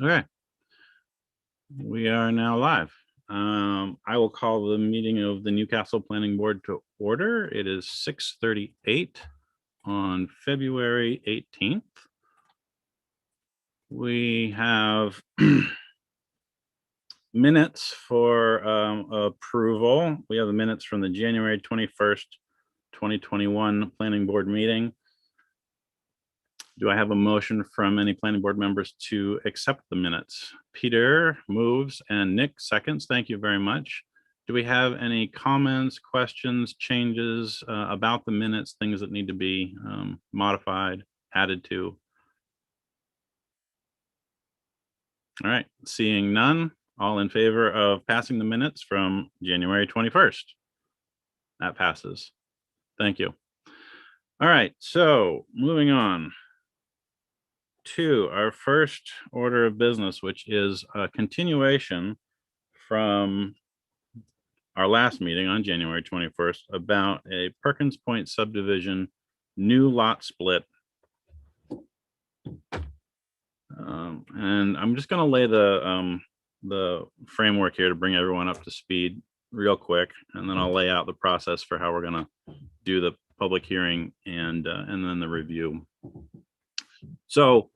Okay, we are now live. I will call the meeting of the Newcastle Planning Board to order. It is 6:38 on February 18th. We have minutes for approval. We have the minutes from the January 21st, 2021 Planning Board meeting. Do I have a motion from any planning board members to accept the minutes? Peter moves and Nick seconds. Thank you very much. Do we have any comments, questions, changes about the minutes, things that need to be modified, added to? All right, seeing none, all in favor of passing the minutes from January 21st? That passes. Thank you. All right, so moving on to our first order of business, which is a continuation from our last meeting on January 21st about a Perkins Point subdivision new lot split. And I'm just going to lay the framework here to bring everyone up to speed real quick, and then I'll lay out the process for how we're going to do the public hearing and then the review. So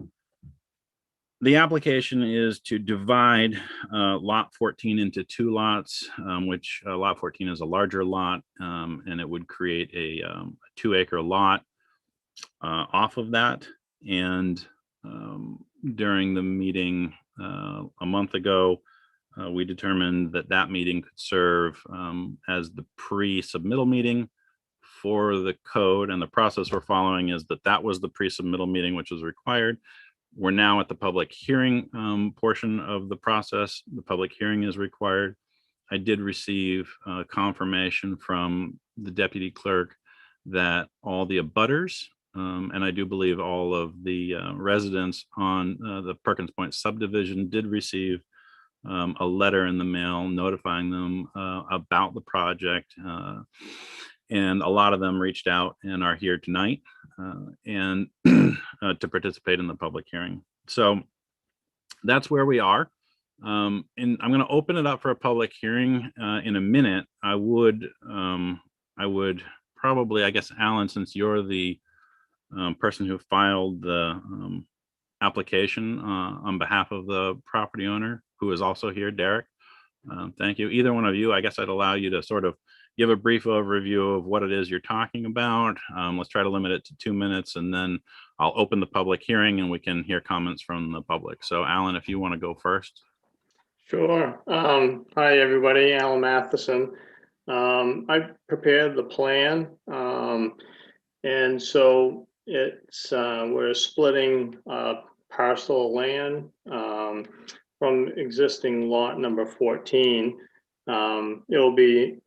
the application is to divide lot 14 into two lots, which lot 14 is a larger lot, and it would create a 2-acre lot off of that. And during the meeting a month ago, we determined that that meeting could serve as the pre-submittal meeting for the code, and the process we're following is that was the pre-submittal meeting which was required. We're now at the public hearing portion of the process. The public hearing is required. I did receive confirmation from the deputy clerk that all the abutters, and I do believe all of the residents on the Perkins Point subdivision did receive a letter in the mail notifying them about the project. And a lot of them reached out and are here tonight and to participate in the public hearing. So that's where we are. And I'm going to open it up for a public hearing in a minute. I would probably, I guess, Alan, since you're the person who filed the application on behalf of the property owner, who is also here, Derek. Thank you. Either one of you, I guess I'd allow you to sort of give a brief overview of what it is you're talking about. Let's try to limit it to 2 minutes, and then I'll open the public hearing and we can hear comments from the public. So Alan, if you want to go first. Sure. Hi, everybody. Alan Matheson. I prepared the plan. And so it's we're splitting parcel of land from existing lot number 14. It'll be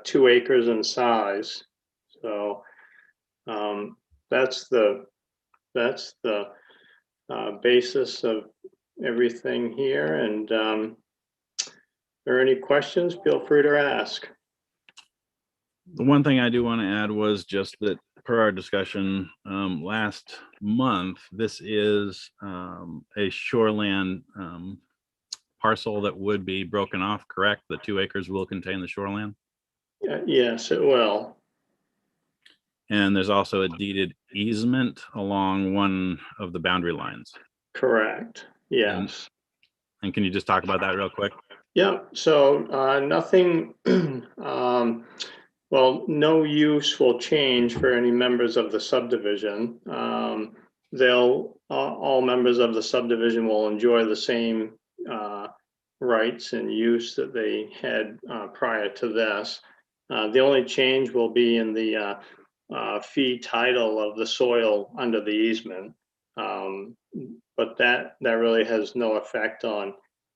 2 acres in size. So that's the basis of everything here. And if there are any questions, feel free to ask. The one thing I do want to add was just that per our discussion last month, this is a shoreland parcel that would be broken off, correct? The 2 acres will contain the shoreland? Yes, it will. And there's also a deeded easement along one of the boundary lines. Correct. Yes. And can you just talk about that real quick? Yeah. So nothing, well, no use will change for any members of the subdivision. All members of the subdivision will enjoy the same rights and use that they had prior to this. The only change will be in the fee title of the soil under the easement. But that really has no effect on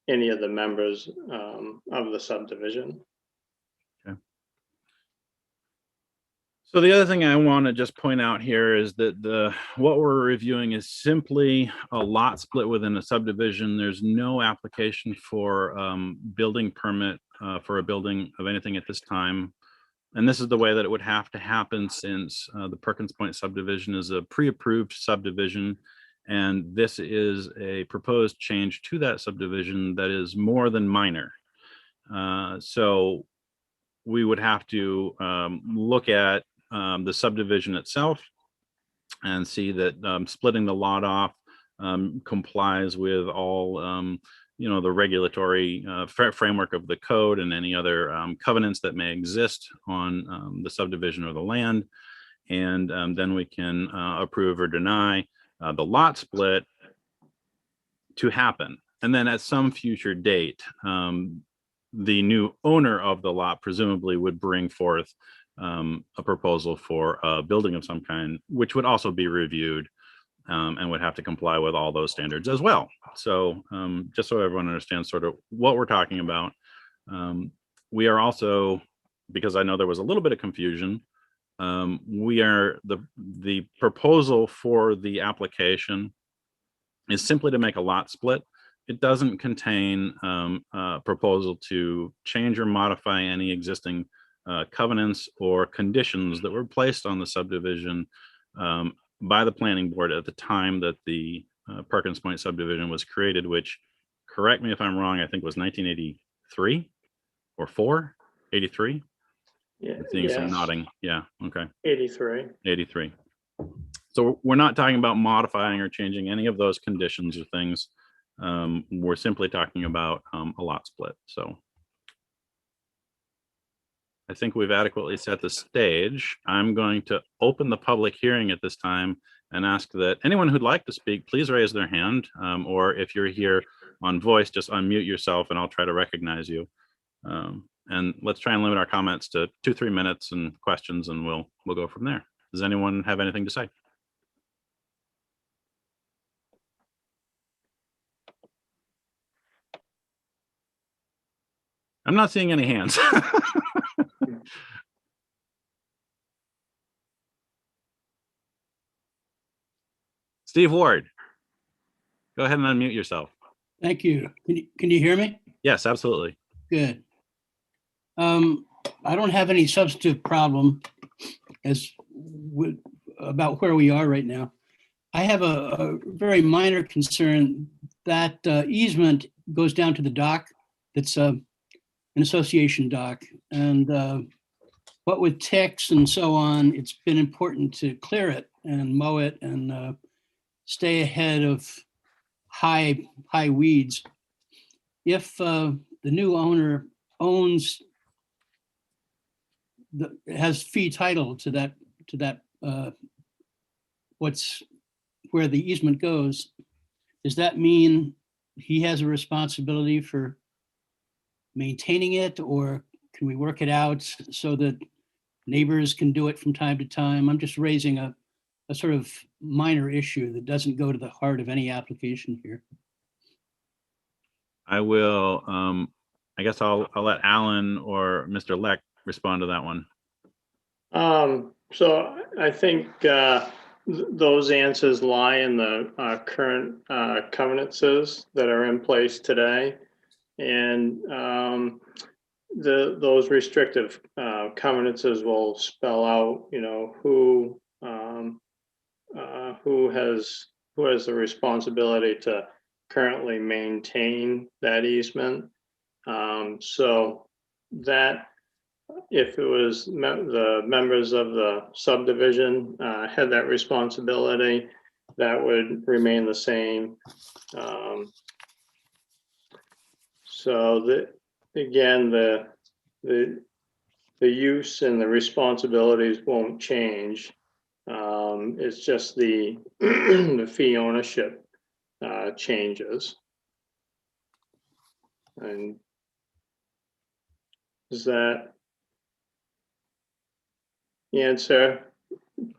any of the members of the subdivision. Okay. So the other thing I want to just point out here is that what we're reviewing is simply a lot split within a subdivision. There's no application for building permit for a building of anything at this time. And this is the way that it would have to happen, since the Perkins Point subdivision is a pre-approved subdivision. And this is a proposed change to that subdivision that is more than minor. So we would have to look at the subdivision itself and see that splitting the lot off complies with all the regulatory framework of the code and any other covenants that may exist on the subdivision or the land. And then we can approve or deny the lot split to happen. And then at some future date, the new owner of the lot presumably would bring forth a proposal for a building of some kind, which would also be reviewed and would have to comply with all those standards as well. So just so everyone understands sort of what we're talking about, we are also, because I know there was a little bit of confusion, we are the proposal for the application is simply to make a lot split. It doesn't contain a proposal to change or modify any existing covenants or conditions that were placed on the subdivision by the planning board at the time that the Perkins Point subdivision was created, which, correct me if I'm wrong, I think was 1983 or 83. Yeah, I'm seeing some yes, nodding. Yeah, okay, 83. 83. So we're not talking about modifying or changing any of those conditions or things. We're simply talking about a lot split. So I think we've adequately set the stage. I'm going to open the public hearing at this time and ask that anyone who'd like to speak, please raise their hand. Or if you're here on voice, just unmute yourself and I'll try to recognize you. And let's try and limit our comments to 2-3 minutes and questions, and we'll go from there. Does anyone have anything to say? I'm not seeing any hands. Steve Ward, go ahead and unmute yourself. Thank you. Can you hear me? Yes, absolutely. Good. I don't have any substantive problem about where we are right now. I have a very minor concern that easement goes down to the dock. It's an association dock, and what with ticks and so on, it's been important to clear it and mow it and stay ahead of high weeds. If the new owner has fee title to that where the easement goes, does that mean he has a responsibility for maintaining it, or can we work it out so that neighbors can do it from time to time? I'm just raising a sort of minor issue that doesn't go to the heart of any application here. I will, I guess I'll let Alan or Mr. Leck respond to that one. So I think those answers lie in the current covenances that are in place today. And those restrictive covenances will spell out, who has the responsibility to currently maintain that easement. So that if it was the members of the subdivision had that responsibility, that would remain the same. So again, the use and the responsibilities won't change. It's just the the fee ownership changes. And is that the answer?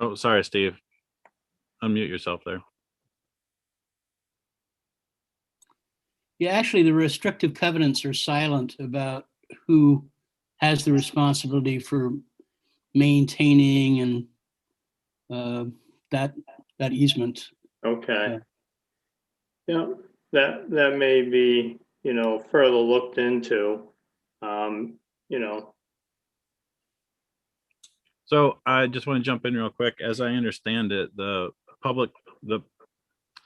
Oh, sorry, Steve. Unmute yourself there. Yeah, actually, the restrictive covenants are silent about who has the responsibility for maintaining and that easement. Okay. Yeah, that may be, further looked into, So I just want to jump in real quick. As I understand it, the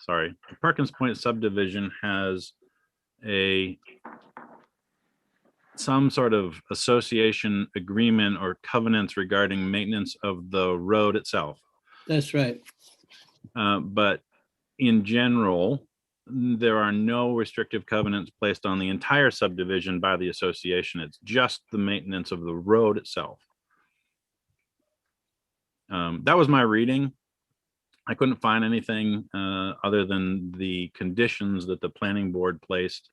sorry, the Perkins Point subdivision has some sort of association agreement or covenants regarding maintenance of the road itself. That's right. But in general, there are no restrictive covenants placed on the entire subdivision by the association. It's just the maintenance of the road itself. That was my reading. I couldn't find anything other than the conditions that the planning board placed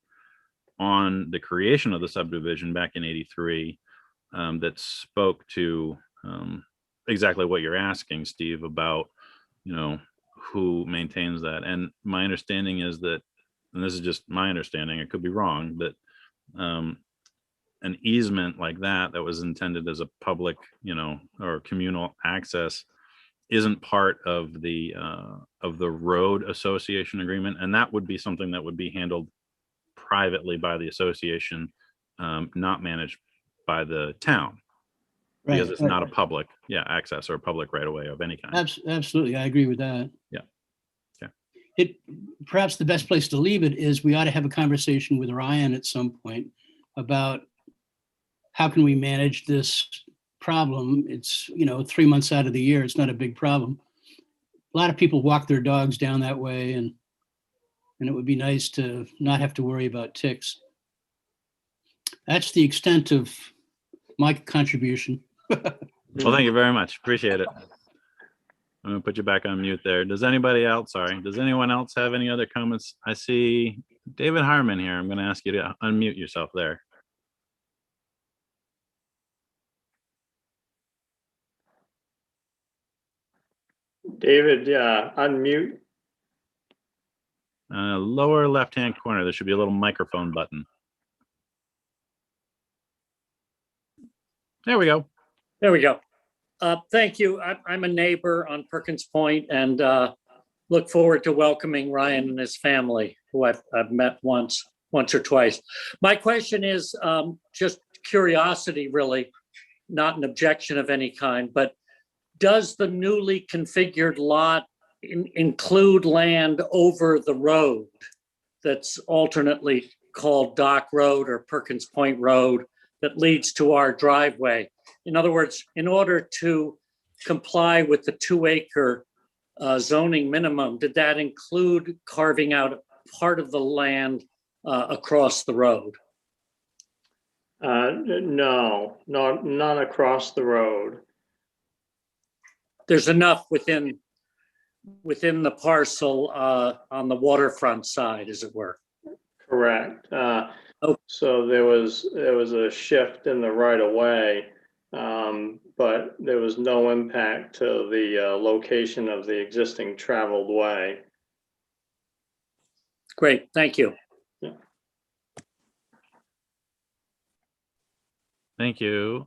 on the creation of the subdivision back in '83 that spoke to exactly what you're asking, Steve, about, who maintains that. And my understanding is that, and this is just my understanding, I could be wrong, that an easement like that was intended as a public, or communal access isn't part of the road association agreement. And that would be something that would be handled privately by the association, not managed by the town, because it's not a public access or public right of way of any kind. Absolutely. I agree with that. Yeah. Okay. Perhaps the best place to leave it is we ought to have a conversation with Ryan at some point about how can we manage this problem. It's, 3 months out of the year. It's not a big problem. A lot of people walk their dogs down that way, and it would be nice to not have to worry about ticks. That's the extent of my contribution. Well, thank you very much. Appreciate it. I'm gonna put you back on mute there. Does anyone else have any other comments? I see David Harmon here. I'm gonna ask you to unmute yourself there. David, unmute. Lower left-hand corner, there should be a little microphone button. There we go. There we go. Thank you. I'm a neighbor on Perkins Point and look forward to welcoming Ryan and his family, who I've met once or twice. My question is just curiosity, really, not an objection of any kind, but does the newly configured lot include land over the road that's alternately called Dock Road or Perkins Point Road that leads to our driveway? In other words, in order to comply with the 2-acre zoning minimum, did that include carving out part of the land across the road? No, none across the road. There's enough within the parcel on the waterfront side, as it were. Correct. Okay. So there was a shift in the right of way, but there was no impact to the location of the existing traveled way. Great, thank you. Yeah. Thank you.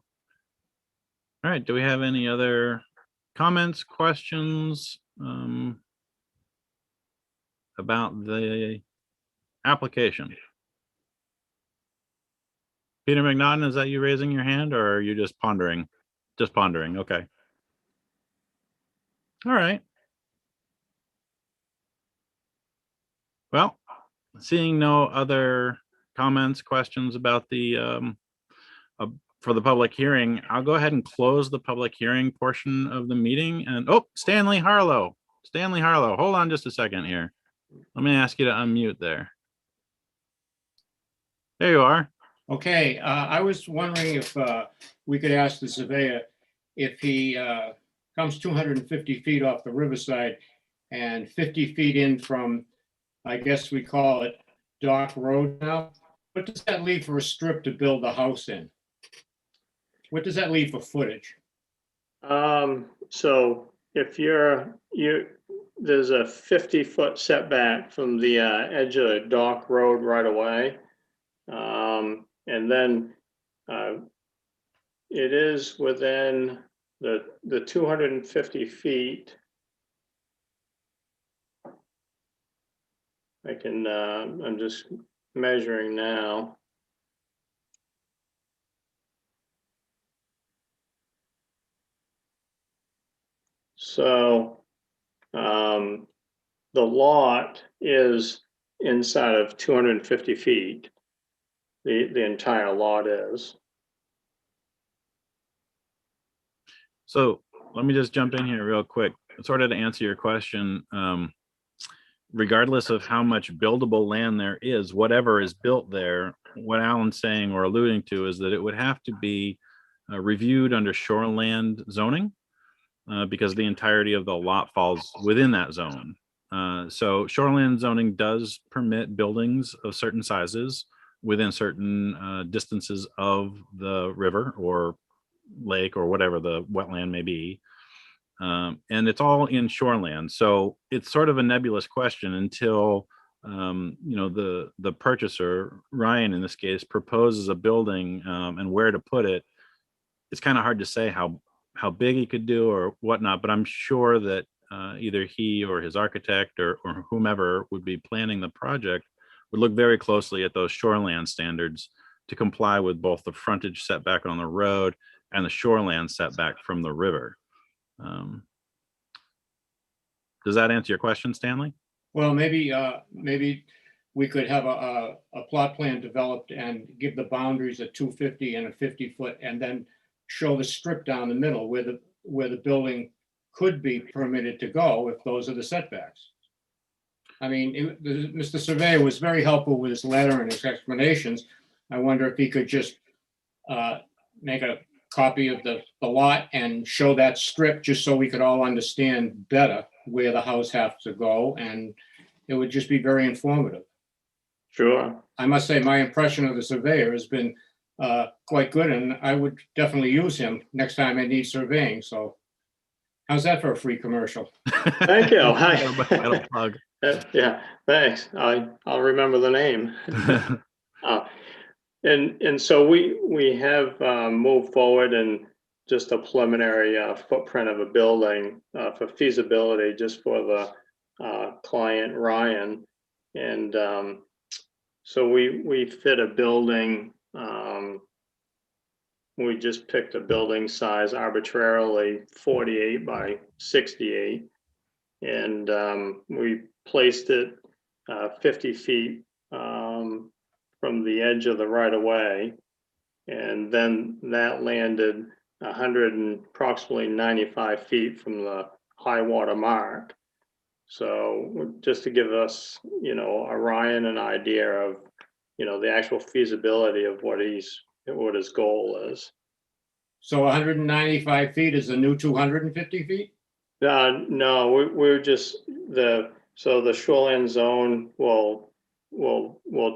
All right, do we have any other comments, questions about the application? Peter McNaughton, is that you raising your hand, or are you just pondering? Just pondering, okay. All right. Well, seeing no other comments, questions about the for the public hearing, I'll go ahead and close the public hearing portion of the meeting. And Stanley Harlow, hold on just a second here. Let me ask you to unmute there. There you are. Okay, I was wondering if we could ask the surveyor if he comes 250 feet off the riverside and 50 feet in from, I guess we call it Dock Road now. What does that leave for a strip to build a house in? What does that leave for footage? So if there's a 50-foot setback from the edge of the Dock Road right away. And then it is within the 250 feet. I'm just measuring now. So the lot is inside of 250 feet. The entire lot is. So let me just jump in here real quick, sort of to answer your question. Regardless of how much buildable land there is, whatever is built there, what Alan's saying or alluding to is that it would have to be reviewed under shoreland zoning because the entirety of the lot falls within that zone. So shoreland zoning does permit buildings of certain sizes within certain distances of the river or lake or whatever the wetland may be. And it's all in shoreland. So it's sort of a nebulous question until the purchaser, Ryan in this case, proposes a building and where to put it. It's kind of hard to say how big he could do or whatnot, but I'm sure that either he or his architect or whomever would be planning the project would look very closely at those shoreland standards to comply with both the frontage setback on the road and the shoreland setback from the river. Does that answer your question, Stanley? Well, maybe we could have a plot plan developed and give the boundaries at 250 and a 50-foot, and then show the strip down the middle where the building could be permitted to go if those are the setbacks. I mean, Mr. Surveyor was very helpful with his letter and his explanations. I wonder if he could just make a copy of the lot and show that strip just so we could all understand better where the house has to go, and it would just be very informative. Sure. I must say my impression of the surveyor has been quite good, and I would definitely use him next time I need surveying. So how's that for a free commercial? Thank you. Hi. Got a plug. Yeah, thanks. I'll remember the name. And so we have moved forward and just a preliminary footprint of a building for feasibility just for the client Ryan. And so we fit a building. We just picked a building size arbitrarily, 48 by 68. And we placed it 50 feet from the edge of the right of way. And then that landed approximately 95 feet from the high water mark. So just to give us, Ryan an idea of, the actual feasibility of what his goal is. So 195 feet is the new 250 feet? No, we're just the shoreline zone will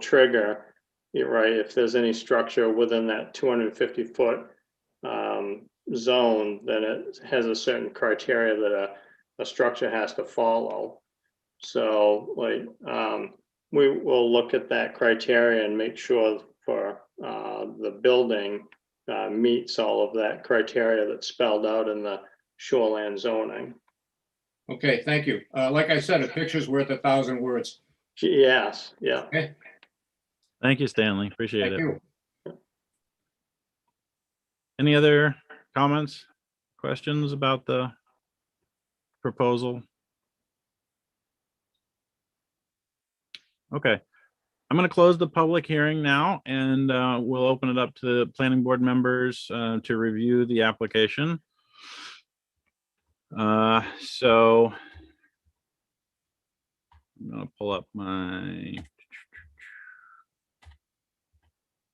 trigger, you're right, if there's any structure within that 250 foot zone, then it has a certain criteria that a structure has to follow. So we will look at that criteria and make sure for the building meets all of that criteria that's spelled out in the shoreline zoning. Okay, thank you. Like I said, a picture's worth 1,000 words. Yes, yeah. Okay, Thank you, Stanley. Appreciate thank it. you. Any other comments, questions about the proposal? Okay, I'm going to close the public hearing now, and we'll open it up to planning board members to review the application. So I'm going to pull up my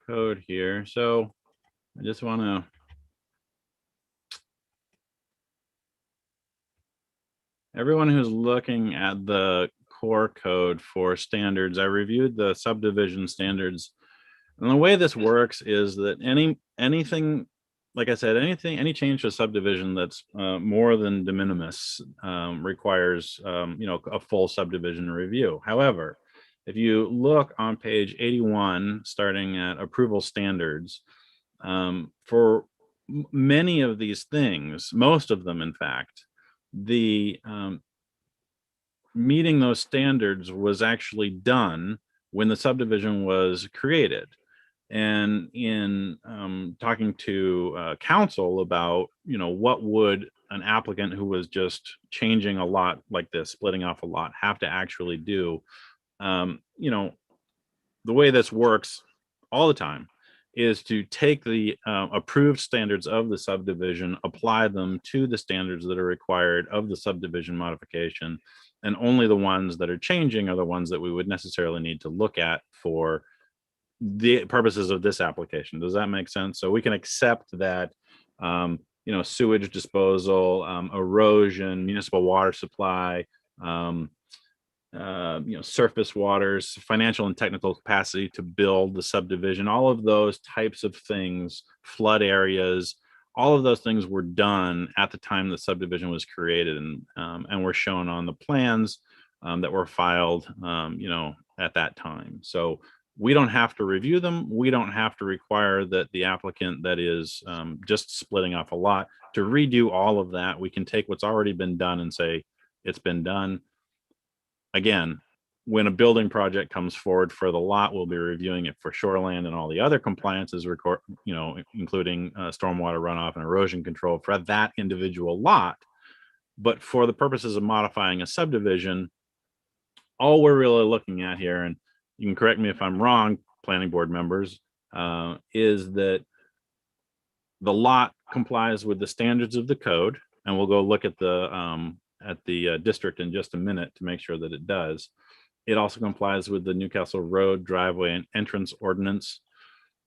code here. So I just want to everyone who's looking at the core code for standards, I reviewed the subdivision standards. And the way this works is that anything, like I said, any change to subdivision that's more than de minimis requires, a full subdivision review. However, if you look on page 81, starting at approval standards, for many of these things, most of them, in fact, the meeting those standards was actually done when the subdivision was created. And in talking to council about, what would an applicant who was just changing a lot like this, splitting off a lot, have to actually do. You know, the way this works all the time is to take the approved standards of the subdivision, apply them to the standards that are required of the subdivision modification, and only the ones that are changing are the ones that we would necessarily need to look at for the purposes of this application. Does that make sense? So we can accept that, you know, sewage disposal, erosion, municipal water supply, you know, surface waters, financial and technical capacity to build the subdivision, all of those types of things, flood areas, all of those things were done at the time the subdivision was created, and were shown on the plans that were filed, you know, at that time. So we don't have to review them. We don't have to require that the applicant that is just splitting off a lot to redo all of that. We can take what's already been done and say it's been done. Again, when a building project comes forward for the lot, we'll be reviewing it for shoreland and all the other compliances, you know, including stormwater runoff and erosion control for that individual lot. But for the purposes of modifying a subdivision, all we're really looking at here, and you can correct me if I'm wrong, planning board members, is that the lot complies with the standards of the code, and we'll go look at the district in just a minute to make sure that it does. It also complies with the Newcastle Road driveway and entrance ordinance,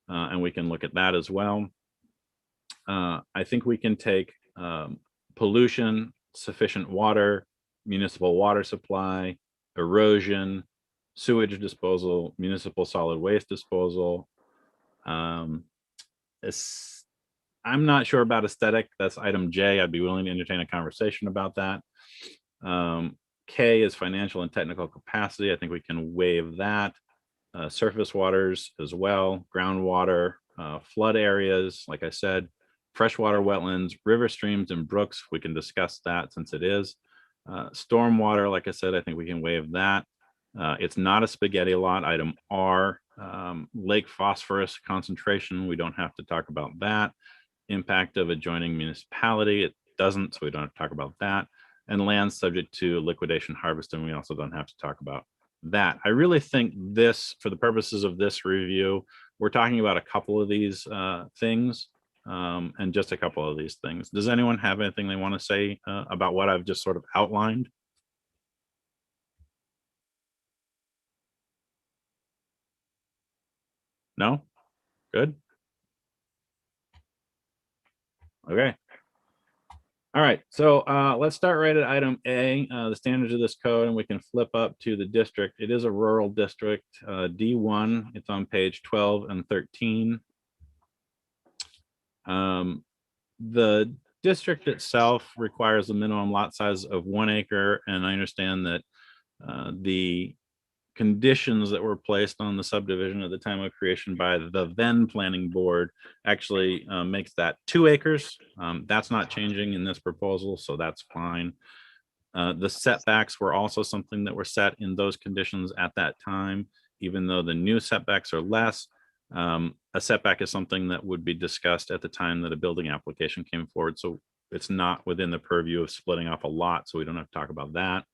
and we can look at that as well. I think we can take pollution, sufficient water, municipal water supply, erosion, sewage disposal, municipal solid waste disposal. I'm not sure about aesthetic. That's item J. I'd be willing to entertain a conversation about that. K is financial and technical capacity. I think we can waive that. Surface waters as well, groundwater, flood areas, like I said, freshwater wetlands, river streams and brooks. We can discuss that since it is. Stormwater, like I said, I think we can waive that. It's not a spaghetti lot. Item R, lake phosphorus concentration. We don't have to talk about that. Impact of adjoining municipality. It doesn't, so we don't have to talk about that. And land subject to liquidation harvesting. We also don't have to talk about that. I really think this, for the purposes of this review, we're talking about a couple of these things, and just a couple of these things. Does anyone have anything they want to say about what I've just sort of outlined? No? Good. Okay. All right, so let's start right at item A, the standards of this code, and we can flip up to the district. It is a rural district, D1. It's on page 12 and 13. The district itself requires a minimum lot size of 1 acre, and I understand that the conditions that were placed on the subdivision at the time of creation by the then planning board actually makes that 2 acres. That's not changing in this proposal, so that's fine. The setbacks were also something that were set in those conditions at that time, even though the new setbacks are less. A setback is something that would be discussed at the time that a building application came forward, so it's not within the purview of splitting off a lot, so we don't have to talk about that.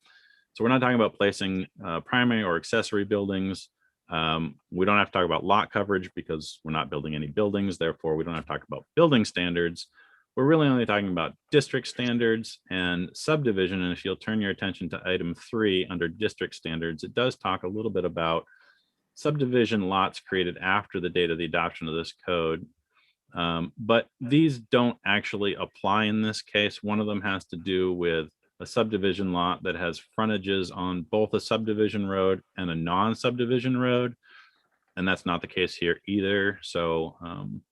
So we're not talking about placing primary or accessory buildings. We don't have to talk about lot coverage because we're not building any buildings. Therefore, we don't have to talk about building standards. We're really only talking about district standards and subdivision. And if you'll turn your attention to item 3 under district standards, it does talk a little bit about subdivision lots created after the date of the adoption of this code. But these don't actually apply in this case. One of them has to do with a subdivision lot that has frontages on both a subdivision road and a non-subdivision road. And that's not the case here either. So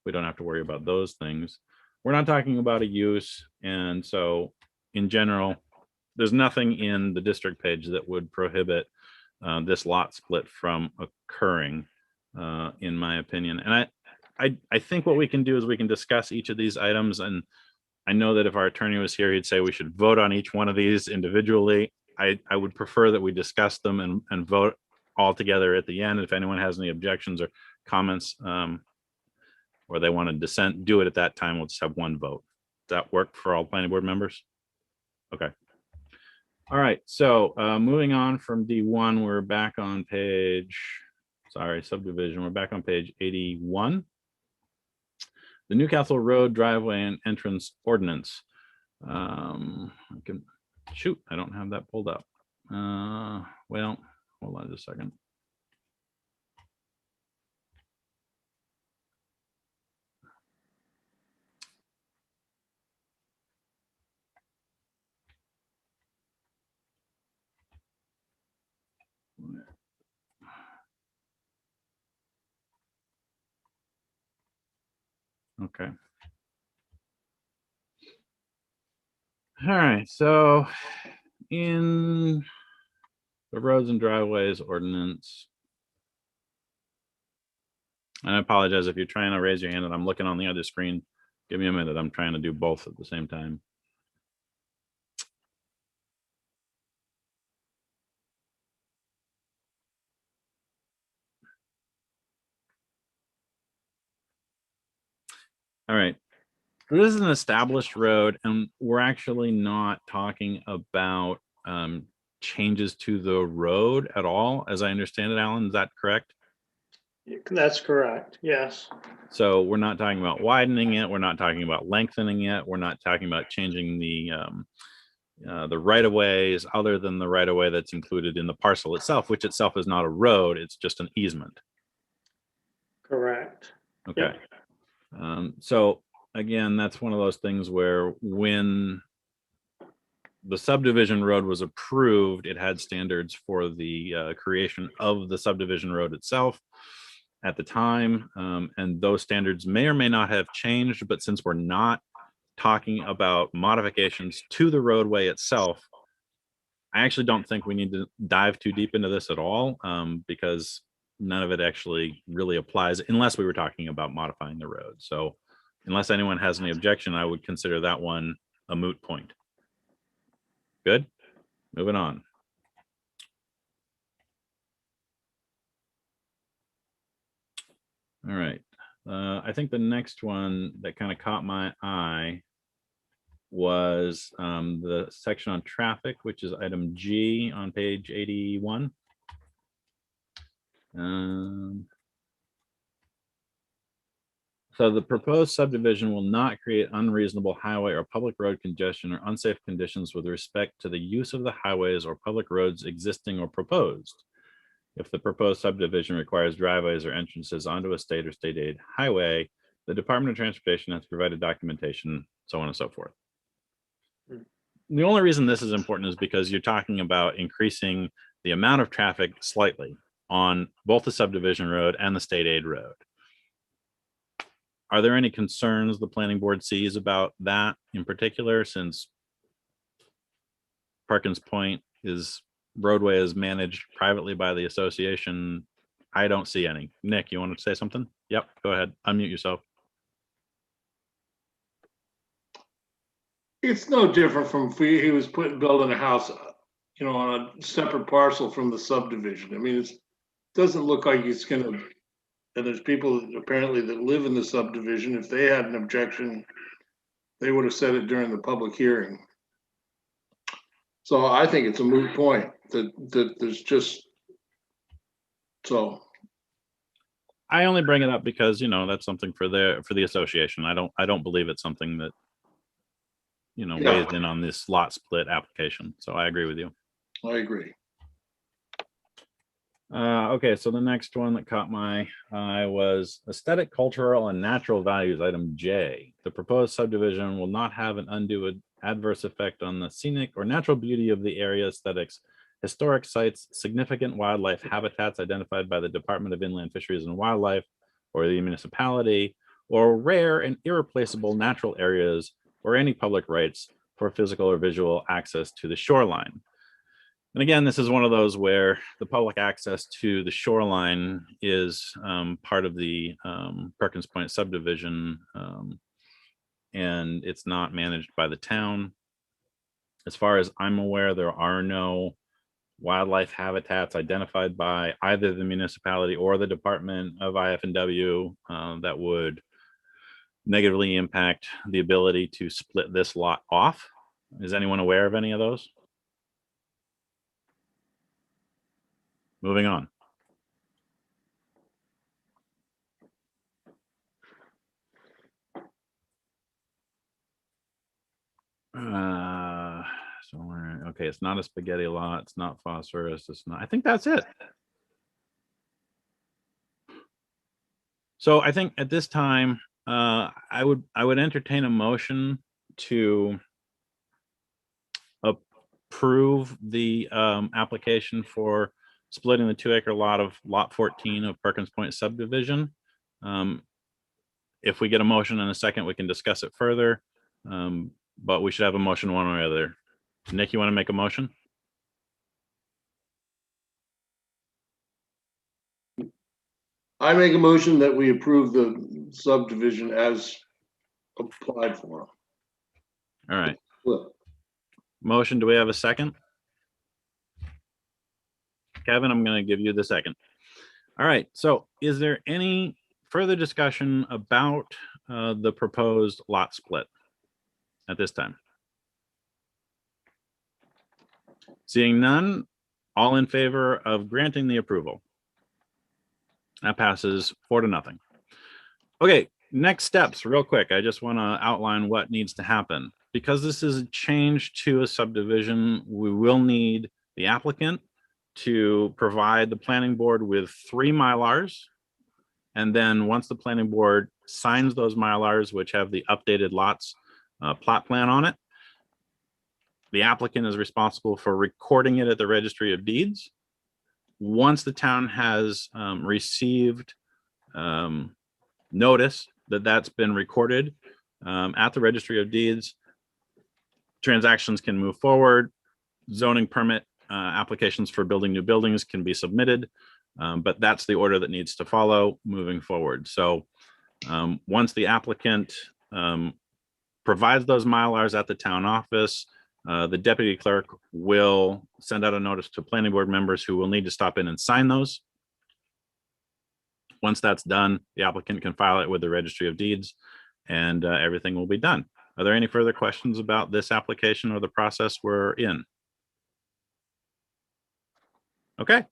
we don't have to worry about those things. We're not talking about a use. And so in general, there's nothing in the district page that would prohibit this lot split from occurring, in my opinion. And I think what we can do is we can discuss each of these items, and I know that if our attorney was here, he'd say we should vote on each one of these individually. I would prefer that we discuss them and vote all together at the end. If anyone has any objections or comments, or they want to dissent, do it at that time. We'll just have one vote. that work for all planning board members? Okay. All right, so moving on from D1, we're back on page, sorry, subdivision, we're back on page 81. The Newcastle Road driveway and entrance ordinance. I can, shoot, I don't have that pulled up. Well, hold on just a second. Okay. All right, so in the roads and driveways ordinance, and I apologize if you're trying to raise your hand and I'm looking on the other screen. Give me a minute. I'm trying to do both at the same time. All right. This is an established road, and we're actually not talking about changes to the road at all, as I understand it, Alan. Is that correct? That's correct, yes. So we're not talking about widening it. We're not talking about lengthening it. We're not talking about changing the right of ways other than the right of way that's included in the parcel itself, which itself is not a road. It's just an easement. Correct. Okay. Yep. So again, that's one of those things where when the subdivision road was approved, it had standards for the creation of the subdivision road itself at the time. And those standards may or may not have changed, but since we're not talking about modifications to the roadway itself, I actually don't think we need to dive too deep into this at all, because none of it actually really applies unless we were talking about modifying the road. So unless anyone has any objection, I would consider that one a moot point. Good. Moving on. All right. I think the next one that kind of caught my eye was the section on traffic, which is item G on page 81. So the proposed subdivision will not create unreasonable highway or public road congestion or unsafe conditions with respect to the use of the highways or public roads existing or proposed. If the proposed subdivision requires driveways or entrances onto a state or state aid highway, the Department of Transportation has provided documentation, so on and so forth. The only reason this is important is because you're talking about increasing the amount of traffic slightly on both the subdivision road and the state aid road. Are there any concerns the planning board sees about that in particular, since Perkins Point roadway is managed privately by the association? I don't see any. Nick, you want to say something? Yep, go ahead. Unmute yourself. It's no different from if he was building a house, on a separate parcel from the subdivision. I mean, it doesn't look like it's gonna, and there's people apparently that live in the subdivision. If they had an objection, they would have said it during the public hearing. So I think it's a moot point that there's just, so. I only bring it up because, that's something for the association. I don't believe it's something that, weighs in on this lot split application. So I agree with you. I agree. Okay, so the next one that caught my eye was aesthetic, cultural, and natural values, item J. The proposed subdivision will not have an undue adverse effect on the scenic or natural beauty of the area, aesthetics, historic sites, significant wildlife habitats identified by the Department of Inland Fisheries and Wildlife or the municipality, or rare and irreplaceable natural areas or any public rights for physical or visual access to the shoreline. And again, this is one of those where the public access to the shoreline is part of the Perkins Point subdivision, and it's not managed by the town. As far as I'm aware, there are no wildlife habitats identified by either the municipality or the Department of IF&W that would negatively impact the ability to split this lot off. Is anyone aware of any of those? Moving on. Okay, it's not a spaghetti lot, it's not phosphorus, it's not, I think that's it. So I think at this time, I would entertain a motion to approve the application for splitting the 2-acre lot of lot 14 of Perkins Point subdivision. If we get a motion in a second, we can discuss it further. But we should have a motion one way or the other. Nick, you want to make a motion? I make a motion that we approve the subdivision as applied for. All right. Well, Motion, do we have a second? Kevin, I'm going to give you the second. All right, so is there any further discussion about the proposed lot split at this time? Seeing none, all in favor of granting the approval? That passes 4-0. Okay, next steps, real quick. I just want to outline what needs to happen. Because this is a change to a subdivision, we will need the applicant to provide the planning board with 3 Mylars. And then once the planning board signs those Mylars, which have the updated lots plot plan on it, the applicant is responsible for recording it at the Registry of Deeds. Once the town has received notice that that's been recorded at the Registry of Deeds, transactions can move forward. Zoning permit applications for building new buildings can be submitted, but that's the order that needs to follow moving forward. So once the applicant provides those Mylars at the town office, the deputy clerk will send out a notice to planning board members who will need to stop in and sign those. Once that's done, the applicant can file it with the Registry of Deeds and everything will be done. Are there any further questions about this application or the process we're in? Okay.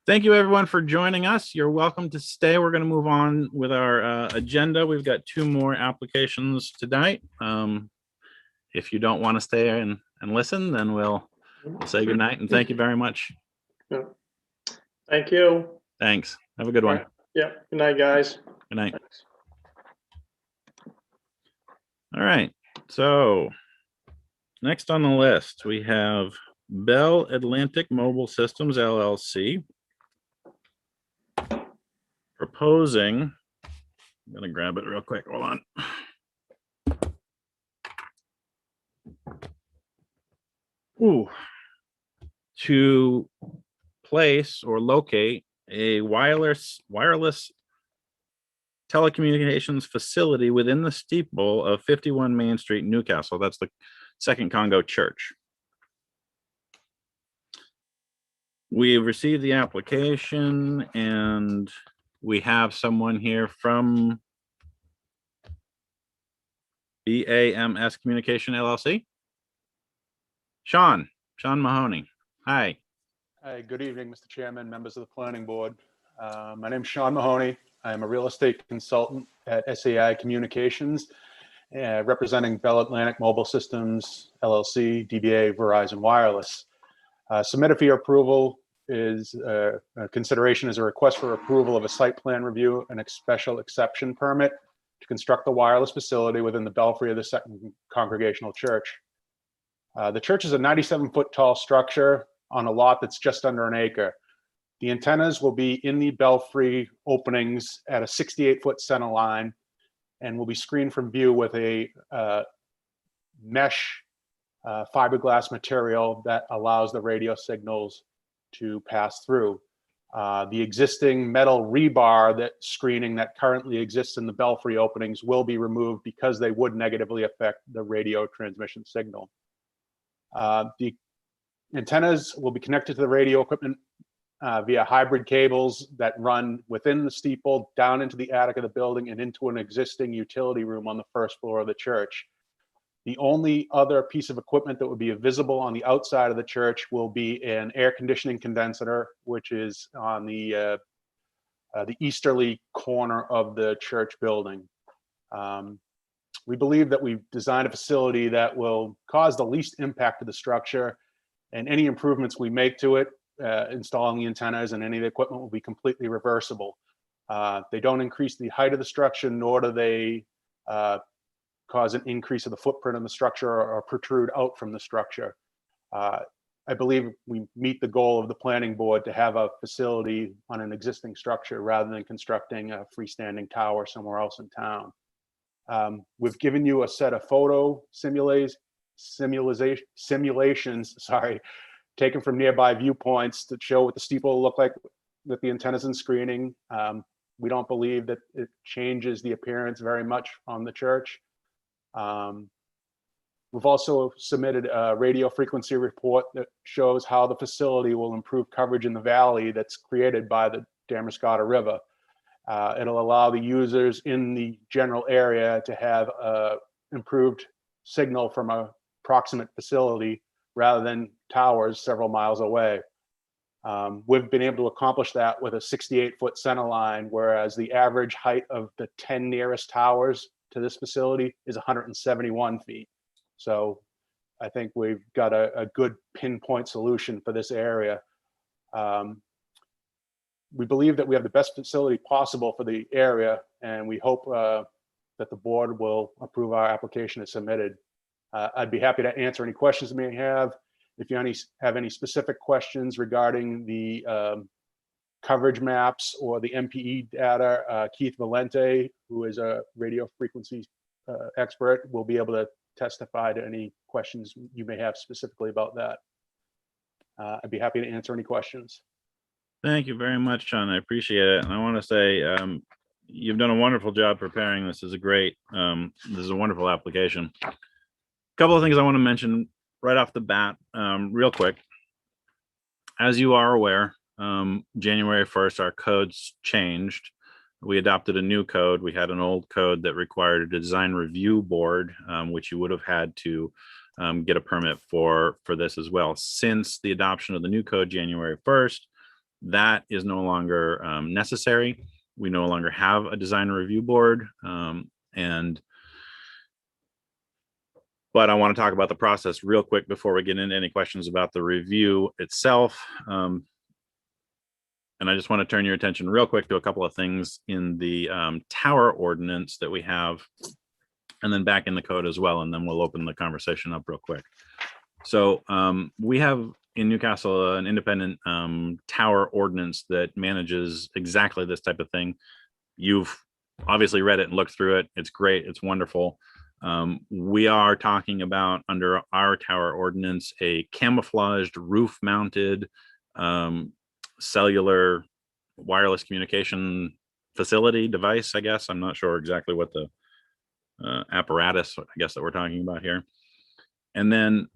Thank you everyone for joining us. You're welcome to stay. We're going to move on with our agenda. We've got 2 more applications tonight. If you don't want to stay and listen, then we'll say goodnight and thank you very much. Thank you. Thanks. Have a good one. Yeah, good night, guys. Good night. All right. So next on the list, we have Bell Atlantic Mobile Systems LLC proposing, I'm going to grab it real quick. Hold on. To place or locate a wireless telecommunications facility within the steeple of 51 Main Street, Newcastle. That's the Second Congo Church. We've received the application and we have someone here from BAMS Communication LLC. Sean Mahoney. Hi. Hi, good evening, Mr. Chairman, members of the planning board. My name is Sean Mahoney. I am a real estate consultant at SAI Communications, representing Bell Atlantic Mobile Systems, LLC, DBA Verizon Wireless. Submitted for your approval is consideration is a request for approval of a site plan review and a special exception permit to construct the wireless facility within the belfry of the Second Congregational Church. The church is a 97-foot tall structure on a lot that's just under an acre. The antennas will be in the belfry openings at a 68-foot center line and will be screened from view with a mesh fiberglass material that allows the radio signals to pass through. The existing metal rebar that screening that currently exists in the belfry openings will be removed because they would negatively affect the radio transmission signal. The antennas will be connected to the radio equipment via hybrid cables that run within the steeple, down into the attic of the building, and into an existing utility room on the first floor of the church. The only other piece of equipment that would be visible on the outside of the church will be an air conditioning condenser, which is on the easterly corner of the church building. We believe that we've designed a facility that will cause the least impact to the structure, and any improvements we make to it, installing the antennas and any of the equipment, will be completely reversible. They don't increase the height of the structure, nor do they cause an increase of the footprint of the structure or protrude out from the structure. I believe we meet the goal of the planning board to have a facility on an existing structure rather than constructing a freestanding tower somewhere else in town. We've given you a set of photo simulations, taken from nearby viewpoints to show what the steeple will look like with the antennas and screening. We don't believe that it changes the appearance very much on the church. We've also submitted a radio frequency report that shows how the facility will improve coverage in the valley that's created by the Damariscotta River. It'll allow the users in the general area to have improved signal from a proximate facility rather than towers several miles away. We've been able to accomplish that with a 68-foot center line, whereas the average height of the 10 nearest towers to this facility is 171 feet. So I think we've got a good pinpoint solution for this area. We believe that we have the best facility possible for the area, and we hope that the board will approve our application as submitted. I'd be happy to answer any questions you may have. If you have any specific questions regarding the coverage maps or the MPE data, Keith Valente, who is a radio frequency expert, will be able to testify to any questions you may have specifically about that. I'd be happy to answer any questions. Thank you very much, Sean. I appreciate it. And I want to say you've done a wonderful job preparing this. This is a wonderful application. A couple of things I want to mention right off the bat, real quick. As you are aware, January 1st, our codes changed. We adopted a new code. We had an old code that required a design review board, which you would have had to get a permit for this as well. Since the adoption of the new code January 1st, that is no longer necessary. We no longer have a design review board. But I want to talk about the process real quick before we get into any questions about the review itself. And I just want to turn your attention real quick to a couple of things in the tower ordinance that we have, and then back in the code as well. And then we'll open the conversation up real quick. So we have in Newcastle an independent tower ordinance that manages exactly this type of thing. You've obviously read it and looked through it. It's great. It's wonderful. We are talking about, under our tower ordinance, a camouflaged roof mounted cellular wireless communication facility device, I guess. I'm not sure exactly what the apparatus, I guess, that we're talking about here. And then,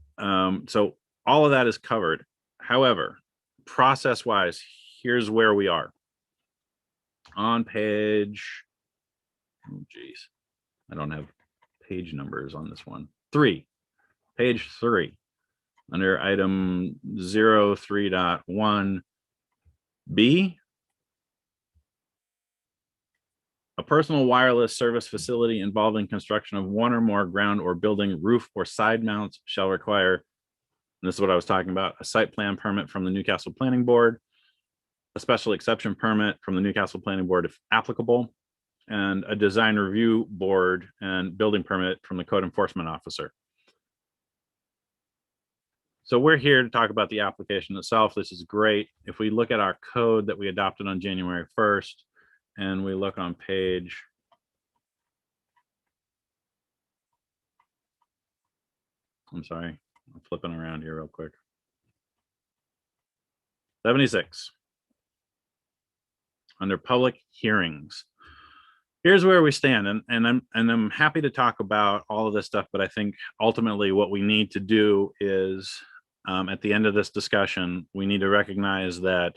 so all of that is covered. However, process wise, here's where we are. On page, oh geez, I don't have page numbers on this one. Page 3, under item 03.1B, a personal wireless service facility involving construction of one or more ground or building roof or side mounts shall require, and this is what I was talking about, a site plan permit from the Newcastle Planning Board, a special exception permit from the Newcastle Planning Board if applicable, and a design review board and building permit from the code enforcement officer. So we're here to talk about the application itself. This is great. If we look at our code that we adopted on January 1st, and we look on page, I'm sorry, I'm flipping around here real quick. 76, under public hearings. Here's where we stand, and I'm happy to talk about all of this stuff, but I think ultimately what we need to do is, at the end of this discussion, we need to recognize that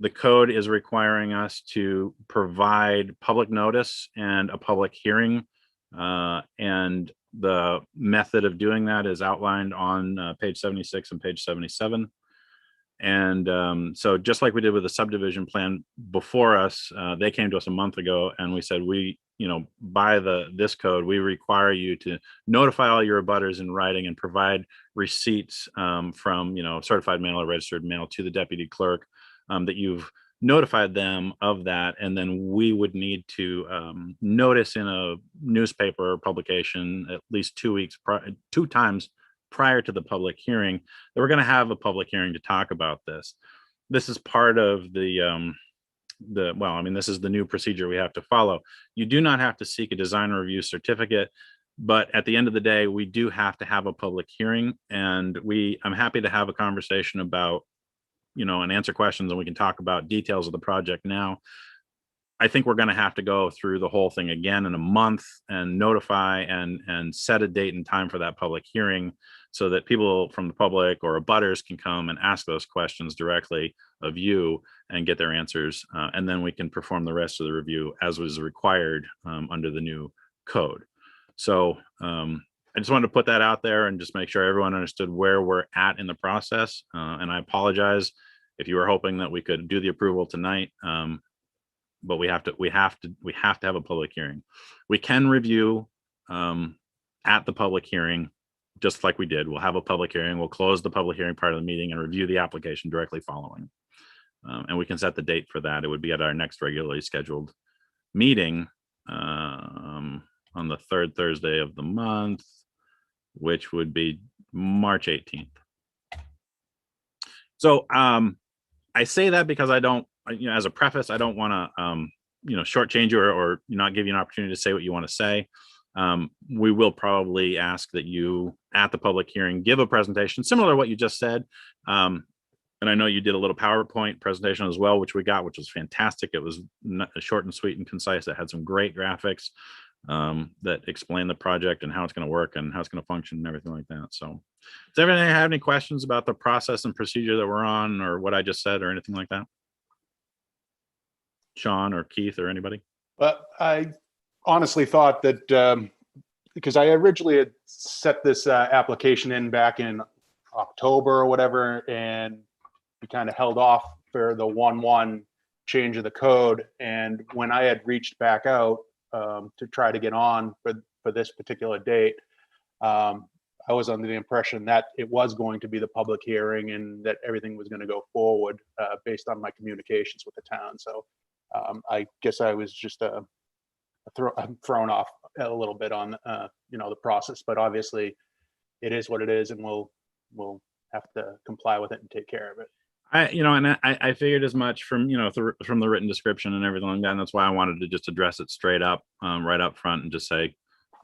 the code is requiring us to provide public notice and a public hearing. And the method of doing that is outlined on page 76 and page 77. And so just like we did with the subdivision plan before us, they came to us a month ago and we said, by this code, we require you to notify all your abutters in writing and provide receipts from, certified mail or registered mail to the deputy clerk that you've notified them of that. And then we would need to notice in a newspaper publication at least 2 weeks, 2 times prior to the public hearing, that we're going to have a public hearing to talk about this. This is part of this is the new procedure we have to follow. You do not have to seek a design review certificate, but at the end of the day, we do have to have a public hearing, and I'm happy to have a conversation about, and answer questions, and we can talk about details of the project now. I think we're going to have to go through the whole thing again in a month and notify and set a date and time for that public hearing so that people from the public or abutters can come and ask those questions directly of you and get their answers. And then we can perform the rest of the review as was required under the new code. So I just wanted to put that out there and just make sure everyone understood where we're at in the process. And I apologize if you were hoping that we could do the approval tonight. But we have to have a public hearing. We can review at the public hearing, just like we did. We'll have a public hearing. We'll close the public hearing part of the meeting and review the application directly following. And we can set the date for that. It would be at our next regularly scheduled meeting on the 3rd Thursday of the month, which would be March 18th. So I say that because I don't, as a preface, I don't want to, shortchange you or not give you an opportunity to say what you want to say. We will probably ask that you, at the public hearing, give a presentation similar to what you just said. And I know you did a little PowerPoint presentation as well, which we got, which was fantastic. It was short and sweet and concise. It had some great graphics that explain the project and how it's going to work and how it's going to function and everything like that. So does everyone have any questions about the process and procedure that we're on, or what I just said, or anything like that? Sean or Keith or anybody? But I honestly thought that because I originally had set this application in back in October or whatever, and we kind of held off for the 1/1 change of the code. And when I had reached back out to try to get on for this particular date, I was under the impression that it was going to be the public hearing and that everything was going to go forward based on my communications with the town. So I guess I was just thrown off a little bit on the process, but obviously it is what it is, and we'll have to comply with it and take care of it. I figured as much from from the written description and everything like that, and that's why I wanted to just address it straight up, right up front, and just say,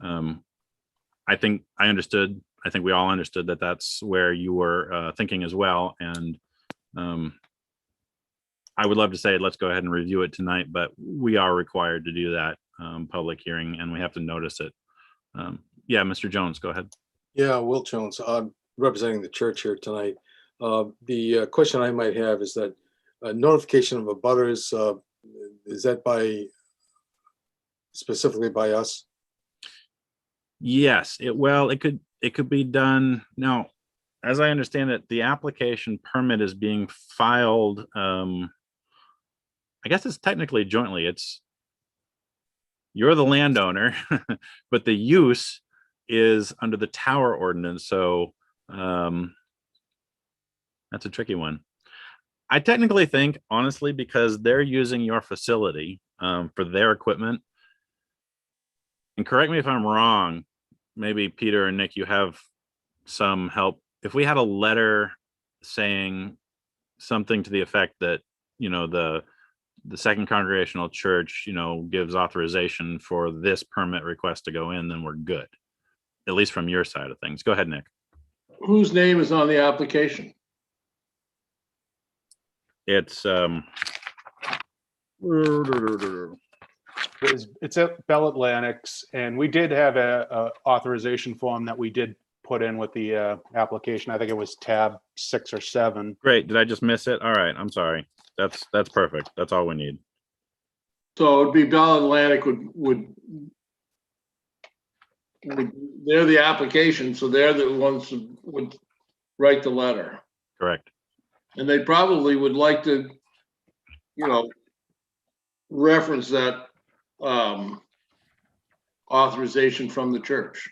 I think I understood. I think we all understood that that's where you were thinking as well, and I would love to say let's go ahead and review it tonight, but we are required to do that public hearing, and we have to notice it. Yeah, Mr. Jones, go ahead. Yeah, Will Jones. I'm representing the church here tonight. The question I might have is that notification of abutters, is that specifically by us? Yes, it could be done now. As I understand it, the application permit is being filed. I guess it's technically jointly. You're the landowner, but the use is under the tower ordinance. So that's a tricky one. I technically think, honestly, because they're using your facility for their equipment, and correct me if I'm wrong, maybe Peter and Nick, you have some help. If we had a letter saying something to the effect that, the Second Congregational Church, gives authorization for this permit request to go in, then we're good, at least from your side of things. Go ahead, Nick. Whose name is on the application? It's It's at Bell Atlantics, and we did have a authorization form that we did put in with the application. I think it was tab 6 or 7. Great. Did I just miss it? All right. I'm sorry. That's perfect. That's all we need. So it'd be Bell Atlantic they're the application, so they're the ones who would write the letter. Correct. And they probably would like to, reference that authorization from the church,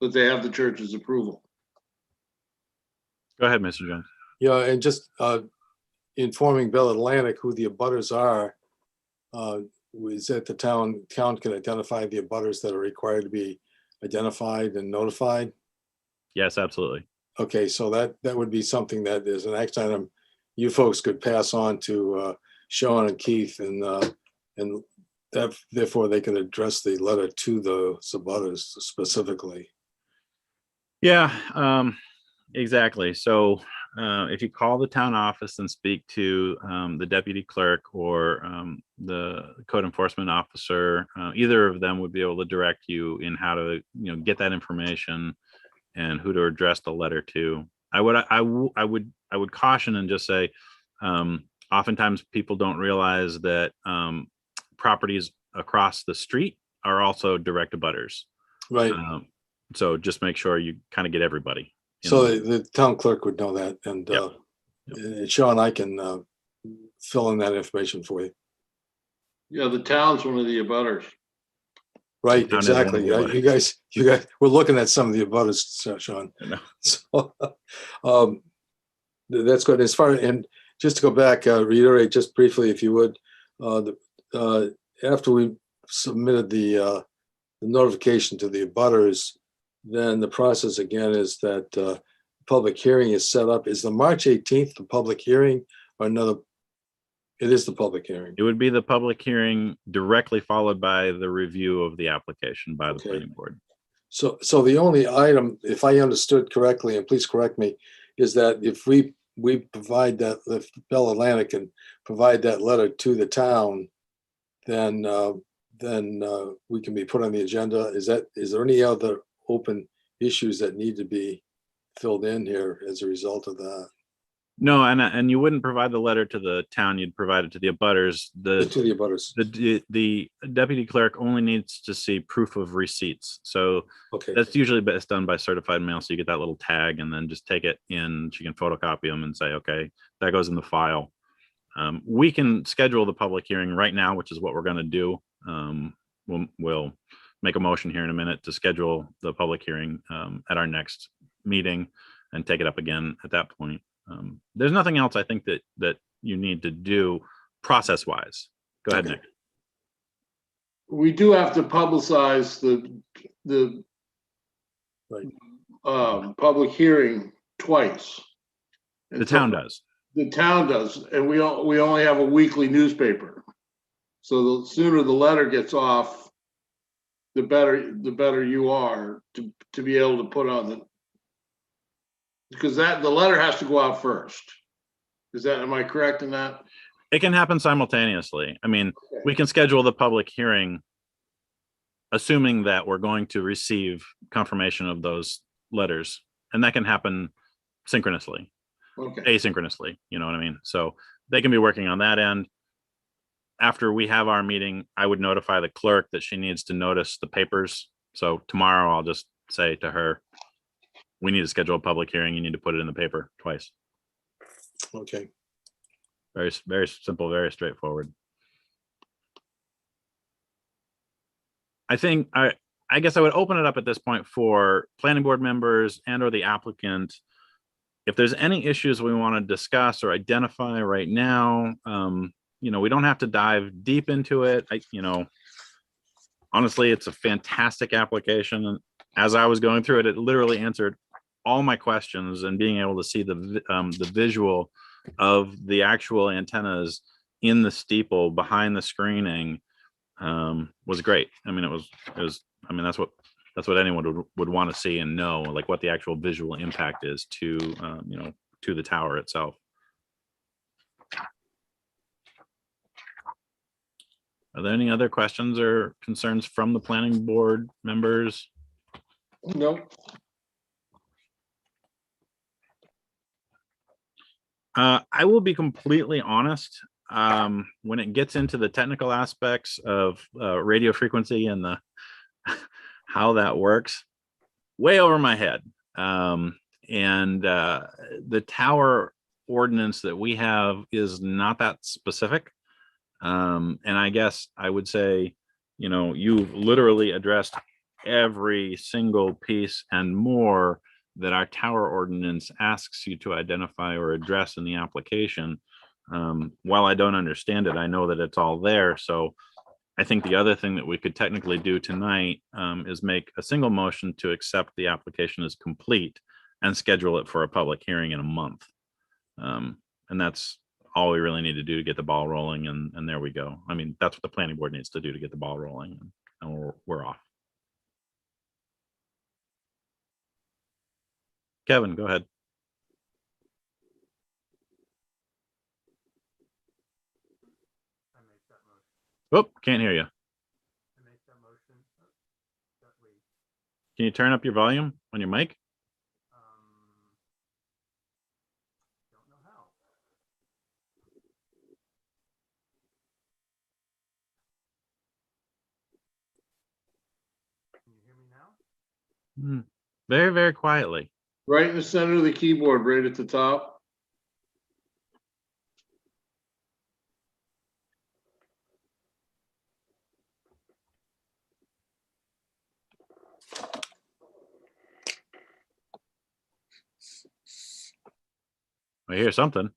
that they have the church's approval. Go ahead, Mr. Jones. Yeah, and just informing Bell Atlantic who the abutters are, is that the town can identify the abutters that are required to be identified and notified. Yes, absolutely. Okay, so that would be something that is an action item you folks could pass on to Sean and Keith, and that therefore they can address the letter to the abutters specifically. Yeah, exactly. So if you call the town office and speak to the deputy clerk or the code enforcement officer, either of them would be able to direct you in how to, get that information and who to address the letter to. I would caution and just say, oftentimes people don't realize that properties across the street are also direct abutters. Right. So just make sure you kind of get everybody. So the town clerk would know that, and Yep. and Sean, I can fill in that information for you. Yeah, the town's one of the abutters. Right, Town is one of exactly. the Yeah, you guys, we're looking at some of the abutters, Sean. I know. So, that's good. As far, and just to go back, reiterate just briefly, if you would, after we submitted the notification to the abutters, then the process again is that public hearing is set up. Is the March 18th the public hearing or another? It is the public hearing. It would be the public hearing directly followed by the review of the application by the Okay. planning board. So the only item, if I understood correctly, and please correct me, is that if we provide that, if Bell Atlantic can provide that letter to the town, then we can be put on the agenda. Is there any other open issues that need to be filled in here as a result of that? No, and you wouldn't provide the letter to the town, you'd provide it to the abutters. To the abutters. The deputy clerk only needs to see proof of receipts. So Okay, that's usually best done by certified mail. So you get that little tag and then just take it in. She can photocopy them and say, okay, that goes in the file. We can schedule the public hearing right now, which is what we're going to do. We'll make a motion here in a minute to schedule the public hearing at our next meeting and take it up again at that point. There's nothing else I think that you need to do process wise. Go ahead, Okay. Nick. We do have to publicize the Right. public hearing twice. The town does. The town does, and we only have a weekly newspaper. So the sooner the letter gets off, the better you are to be able to put on the, because the letter has to go out first. Am I correct in that? It can happen simultaneously. I mean, we can schedule the public hearing assuming that we're going to receive confirmation of those letters, and that can happen synchronously, Okay, asynchronously, you know what I mean? So they can be working on that end. After we have our meeting, I would notify the clerk that she needs to notice the papers. So tomorrow I'll just say to her, we need to schedule a public hearing. You need to put it in the paper twice. Okay. Very, very simple, very straightforward. I think I guess I would open it up at this point for planning board members and or the applicant. If there's any issues we want to discuss or identify right now, we don't have to dive deep into it. Honestly, it's a fantastic application. And as I was going through it, it literally answered all my questions, and being able to see the visual of the actual antennas in the steeple behind the screening was great. I mean, that's what anyone would want to see and know, like what the actual visual impact is to the tower itself. Are there any other questions or concerns from the planning board members? nope. I will be completely honest. When it gets into the technical aspects of radio frequency and the how that works, way over my head. And the tower ordinance that we have is not that specific. And I guess I would say, you know, you've literally addressed every single piece and more that our tower ordinance asks you to identify or address in the application. While I don't understand it, I know that it's all there. So I think the other thing that we could technically do tonight is make a single motion to accept the application as complete and schedule it for a public hearing in a month. And that's all we really need to do to get the ball rolling. And there we go. I mean, that's what the planning board needs to do to get the ball rolling, and we're off. Kevin, go ahead. Oh, can't hear you. Can you turn up your volume on your mic? Very, very quietly. Right in the center of the keyboard, right at the top. I hear something.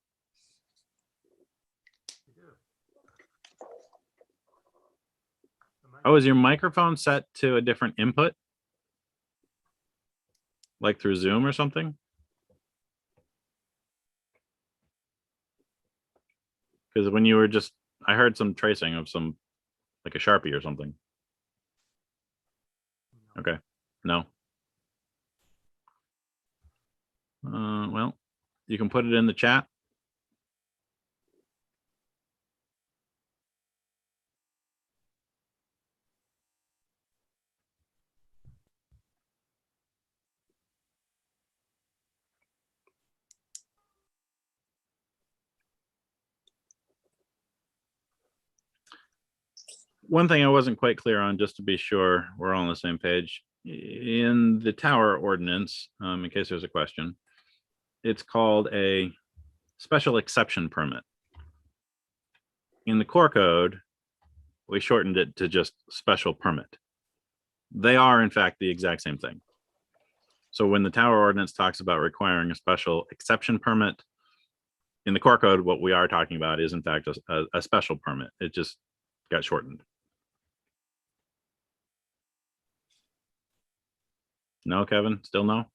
Oh, is your microphone set to a different input? Like through Zoom or something? Because when you were just, I heard some tracing of some, like a Sharpie or something. Okay, no. Well, you can put it in the chat. One thing I wasn't quite clear on, just to be sure we're all on the same page, in the tower ordinance, in case there's a question, it's called a special exception permit. In the core code, we shortened it to just special permit. They are in fact the exact same thing. So when the tower ordinance talks about requiring a special exception permit, in the core code, what we are talking about is in fact a special permit. It just got shortened. No, Kevin, still no?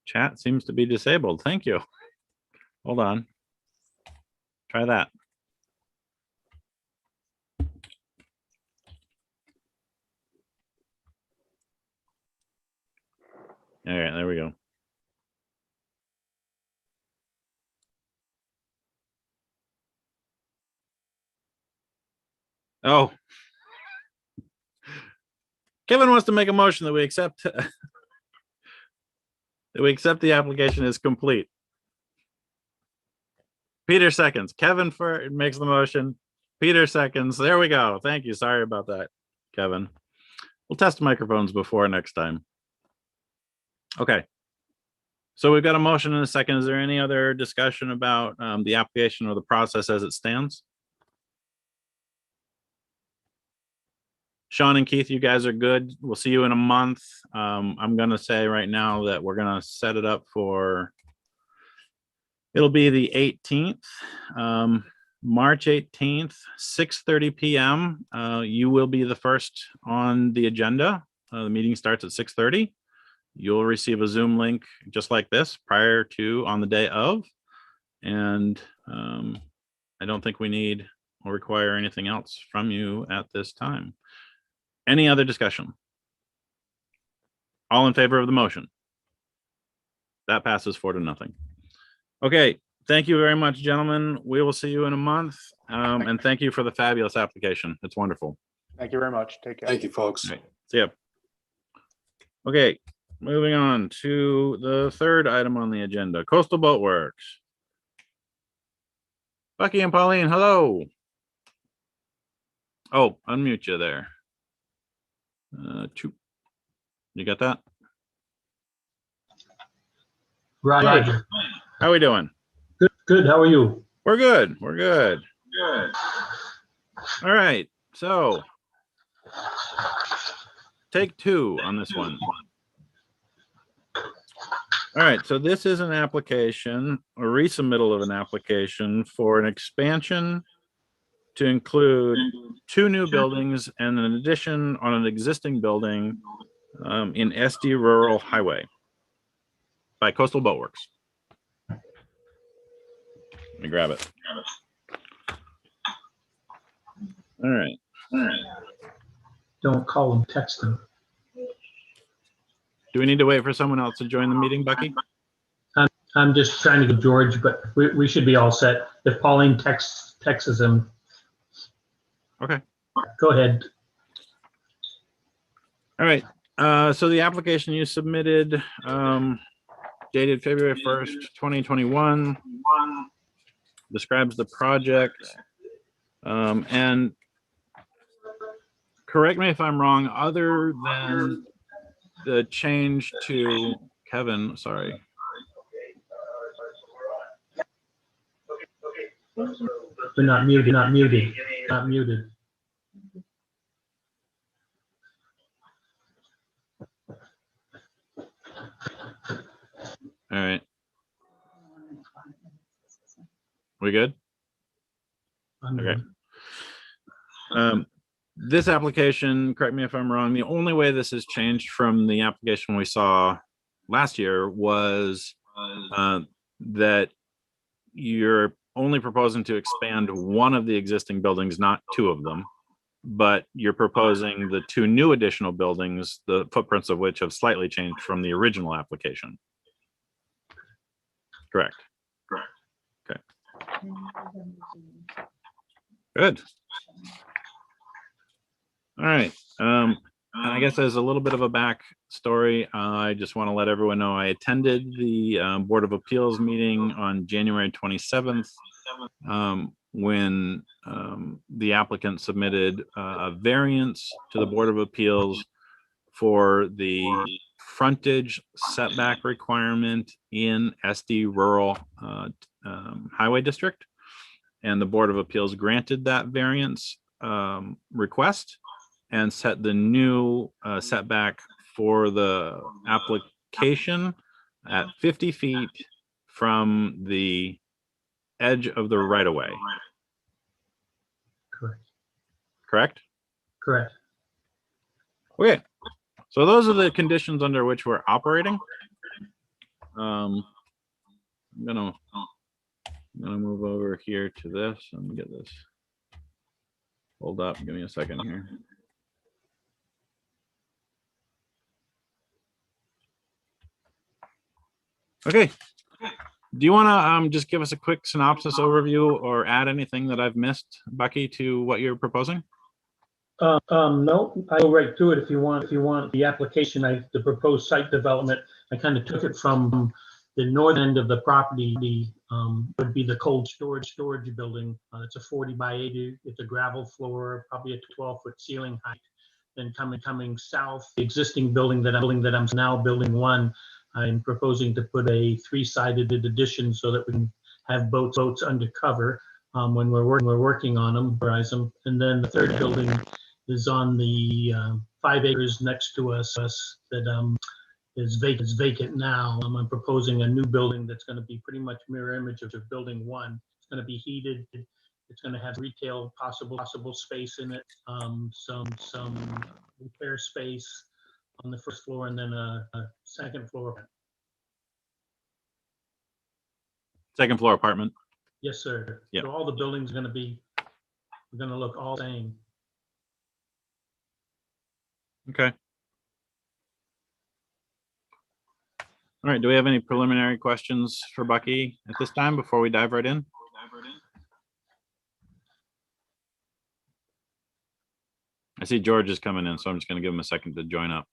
Chat seems to be disabled. Thank you. Hold on. Try that. All right, there we go. Oh. Kevin wants to make a motion that we accept that we accept the application as complete. Peter seconds. Kevin makes the motion. Peter seconds. There we go. Thank you. Sorry about that, Kevin. We'll test microphones before next time. Okay. So we've got a motion and a second. Is there any other discussion about the application or the process as it stands? Sean and Keith, you guys are good. We'll see you in a month. I'm going to say right now that we're going to set it up for, it'll be the 18th, March 18th, 6:30 p.m. You will be the first on the agenda. The meeting starts at 6:30. You'll receive a Zoom link just like this prior to on the day of. And I don't think we need or require anything else from you at this time. Any other discussion? All in favor of the motion? That passes 4-0. Okay, thank you very much, gentlemen. We will see you in a month. And thank you for the fabulous application. It's wonderful. Thank you very much. Take care. Thank you, folks. All right, see ya. Okay, moving on to the third item on the agenda, Coastal Boat Works. Bucky and Pauline, hello. Oh, unmute you there. You got that? Roger. How we doing? Good. How are you? We're good. We're good. Good. All right. So take two on this one. All right. So this is an application, a resubmittal of an application for an expansion to include 2 new buildings and an addition on an existing building in SD Rural Highway by Coastal Boat Works. Let me grab it. All right. Don't call him, text him. Do we need to wait for someone else to join the meeting, Bucky? I'm just trying to get George, but we should be all set. If Pauline texts him. Okay. Go ahead. All right. So the application you submitted, dated February 1st, 2021, describes the project. And correct me if I'm wrong, other than the change to Kevin, sorry. We're not muted. Not muted. All right. We good? Okay. This application, correct me if I'm wrong, the only way this has changed from the application we saw last year was that you're only proposing to expand one of the existing buildings, not 2 of them, but you're proposing the 2 new additional buildings, the footprints of which have slightly changed from the original application. Correct. Okay. Good. All right. And I guess as a little bit of a back story, I just want to let everyone know I attended the Board of Appeals meeting on January 27th when the applicant submitted a variance to the Board of Appeals for the frontage setback requirement in SD Rural Highway District. And the Board of Appeals granted that variance request and set the new setback for the application at 50 feet from the edge of the right-of-way. Correct? Correct. Okay. So those are the conditions under which we're operating. I'm gonna move over here to this and get this. Hold up, give me a second here. Okay. Do you want to just give us a quick synopsis overview or add anything that I've missed, Bucky, to what you're proposing? No, I go right through it if you want. If you want the application, the proposed site development, I kind of took it from the north end of the property. Would be the cold storage building. It's a 40 by 80. It's a gravel floor, probably a 12-foot ceiling height. Then coming south, the existing building that I'm now building 1. I'm proposing to put a 3-sided addition so that we can have boats undercover when we're working on them, And then the third building is on the 5 acres next to us that is vacant now. I'm proposing a new building that's going to be pretty much mirror image of building 1. It's going to be heated. It's going to have retail possible space in it, some repair space on the first floor, and then a second floor. Second floor apartment. Yes, sir. Yep. So all the buildings are going to be We're gonna look all the same. Okay. All right, do we have any preliminary questions for Bucky at this time before we dive right in? I see George is coming in, so I'm just gonna give him a second to join up.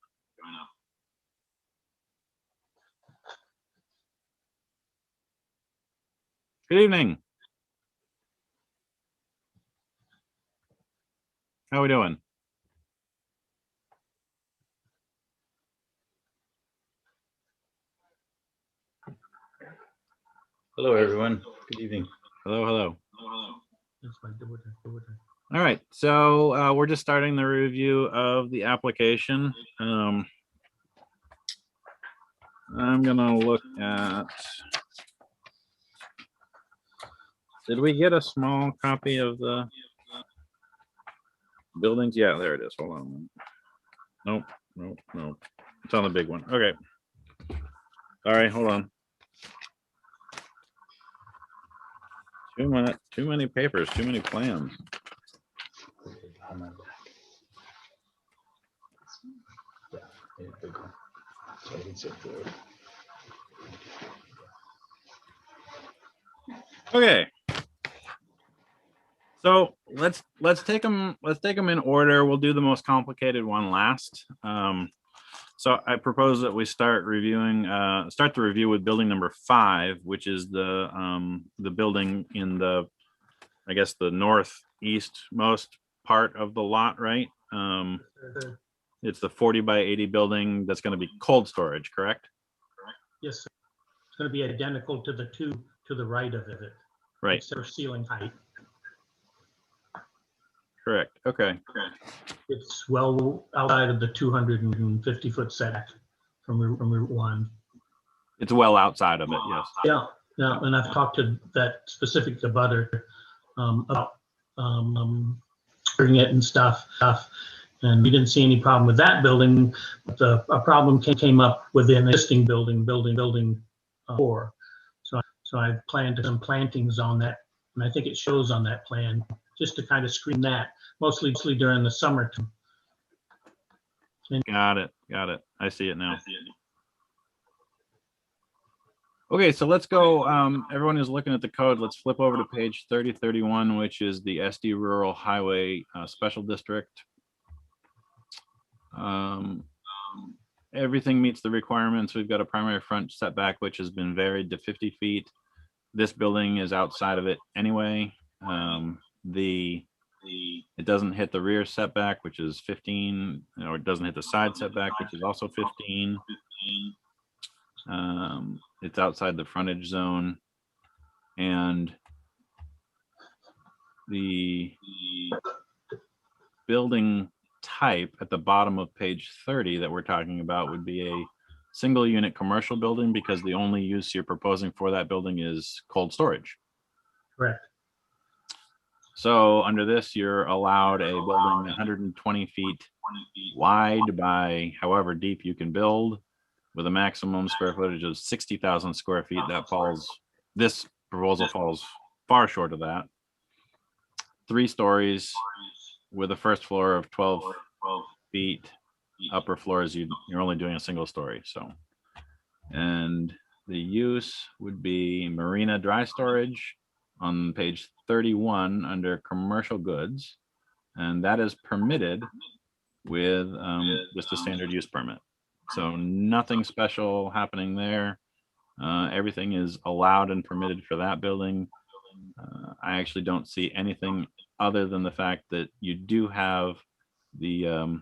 Good evening. How we doing? Hello, everyone. Good evening. Hello, hello. That's fine. Do it. All right, so we're just starting the review of the application. I'm gonna look at. Did we get a small copy of the buildings? Yeah, there it is. Hold on a minute. Nope. It's on the big one. Okay. All right, hold on. Too many papers, too many plans. Okay. So let's take them in order. We'll do the most complicated one last. So I propose that we start the review with building number 5, which is the building in the, I guess, the northeastmost part of the lot, right? It's the 40 by 80 building that's going to be cold storage, correct? Yes, sir. It's gonna be identical to the two to the right of it. Right, Except for ceiling height. correct. Okay. It's well outside of the 250-foot setback from Route 1. It's well outside of it, yes. Yeah, and I've talked to that specific abutter about bringing it and stuff, and we didn't see any problem with that building. But a problem came up with an existing building 4. So I planted some plantings on that, and I think it shows on that plan, just to kind of screen that, mostly during the summertime. Got it. I see it now. Okay, so let's go. Everyone is looking at the code. Let's flip over to page 3031, which is the SD Rural Highway Special District. Everything meets the requirements. We've got a primary front setback, which has been varied to 50 feet. This building is outside of it anyway. It doesn't hit the rear setback, which is 15, or it doesn't hit the side setback, which is also 15. It's outside the frontage zone, and the building type at the bottom of page 30 that we're talking about would be a single unit commercial building, because the only use you're proposing for that building is cold storage. Correct. So under this, you're allowed a building 120 feet wide by however deep you can build, with a maximum square footage of 60,000 square feet. This proposal falls far short of that. 3 stories with a first floor of 12 feet. Upper floors, you're only doing a single story. So, and the use would be marina dry storage on page 31 under commercial goods, and that is permitted with just a standard use permit. So nothing special happening there. Everything is allowed and permitted for that building. I actually don't see anything other than the fact that you do have the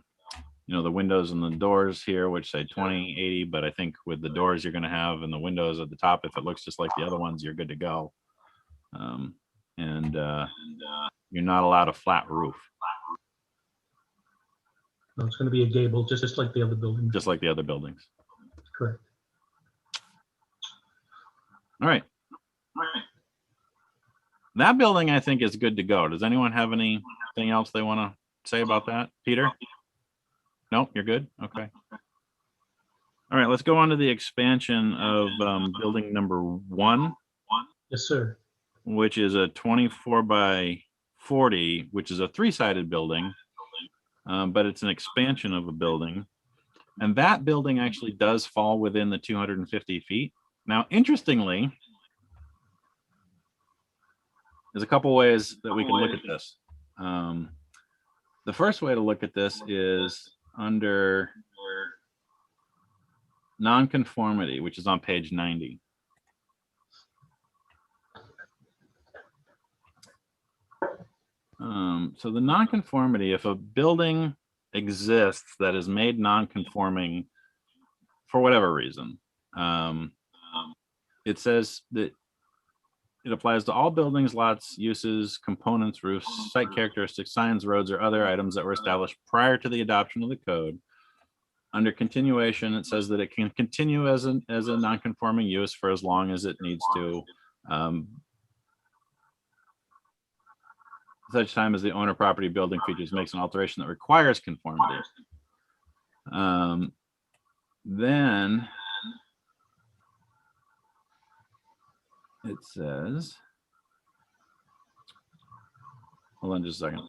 the windows and the doors here, which say 2080, but I think with the doors you're going to have and the windows at the top, if it looks just like the other ones, you're good to go. You're not allowed a flat roof. No, it's going to be a gable, just like the other building. Just like the other buildings. Correct. All right. That building, I think, is good to go. Does anyone have anything else they want to say about that? Peter? No, you're good? Okay. All right, let's go on to the expansion of building number 1. Yes, sir. Which is a 24 by 40, which is a 3-sided building, but it's an expansion of a building. And that building actually does fall within the 250 feet. Now, interestingly, there's a couple ways that we can look at this. The first way to look at this is under nonconformity, which is on page 90. So the nonconformity, if a building exists that is made nonconforming for whatever reason, it says that it applies to all buildings, lots, uses, components, roofs, site characteristics, signs, roads, or other items that were established prior to the adoption of the code. Under continuation, it says that it can continue as a non-conforming use for as long as it needs to, such time as the owner property building features makes an alteration that requires conformity. Then it says, hold on just a second.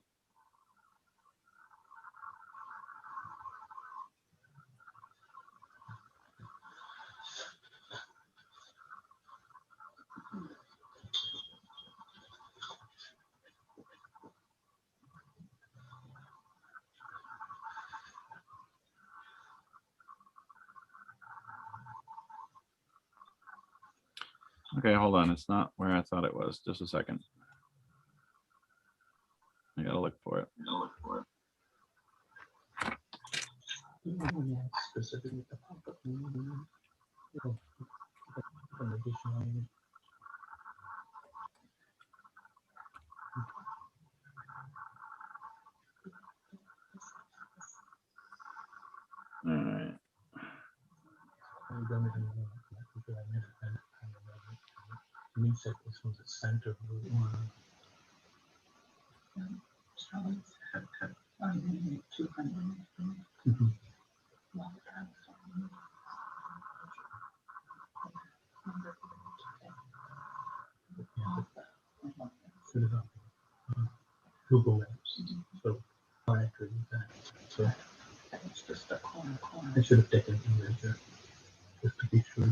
Okay, hold on. It's not where I thought it was. Just a second. I gotta look for it. All right. This was the center of Route 1. Mhm. Should have done Google Maps. So I agree with that. So it's just a corner. I should have taken a measure just to be sure.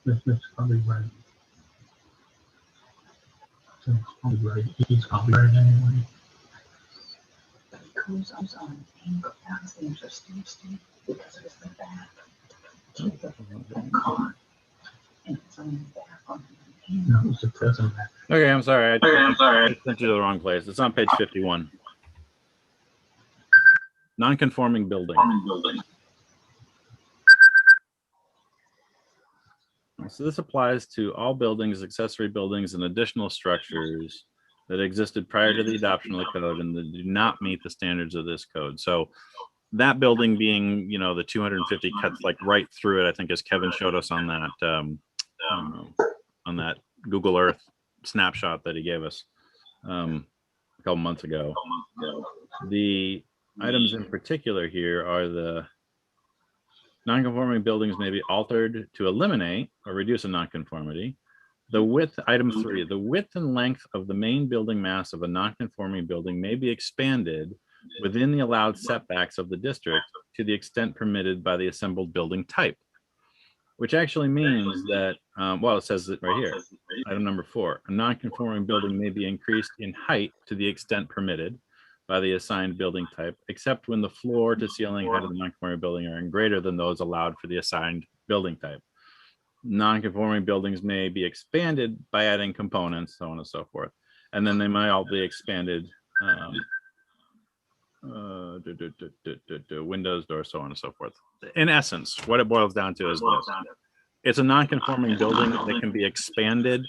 That's probably right. That's probably right. He's probably right anyway. But it goes on an angle. That's interesting, Steve, because it's the back to the car. And it's on the back on the angle. No, it's a present. Okay, I'm sorry. I sent you to the wrong place. It's on page 51. Non-conforming building. So this applies to all buildings, accessory buildings, and additional structures that existed prior to the adoption of the code and that do not meet the standards of this code. So that building being, you know, the 250 cuts like right through it, I think, as Kevin showed us on that Google Earth snapshot that he gave us a couple months ago. The items in particular here are the non-conforming buildings may be altered to eliminate or reduce a non-conformity. The width, item 3, the width and length of the main building mass of a non-conforming building may be expanded within the allowed setbacks of the district to the extent permitted by the assembled building type, which actually means that, well, it says it right here, item number 4, a non-conforming building may be increased in height to the extent permitted by the assigned building type, except when the floor to ceiling height of the non-conforming building are greater than those allowed for the assigned building type. Non-conforming buildings may be expanded by adding components, so on and so forth. And then they might all be expanded, windows, doors, so on and so forth. In essence, what it boils down to is this. It's a non-conforming building that can be expanded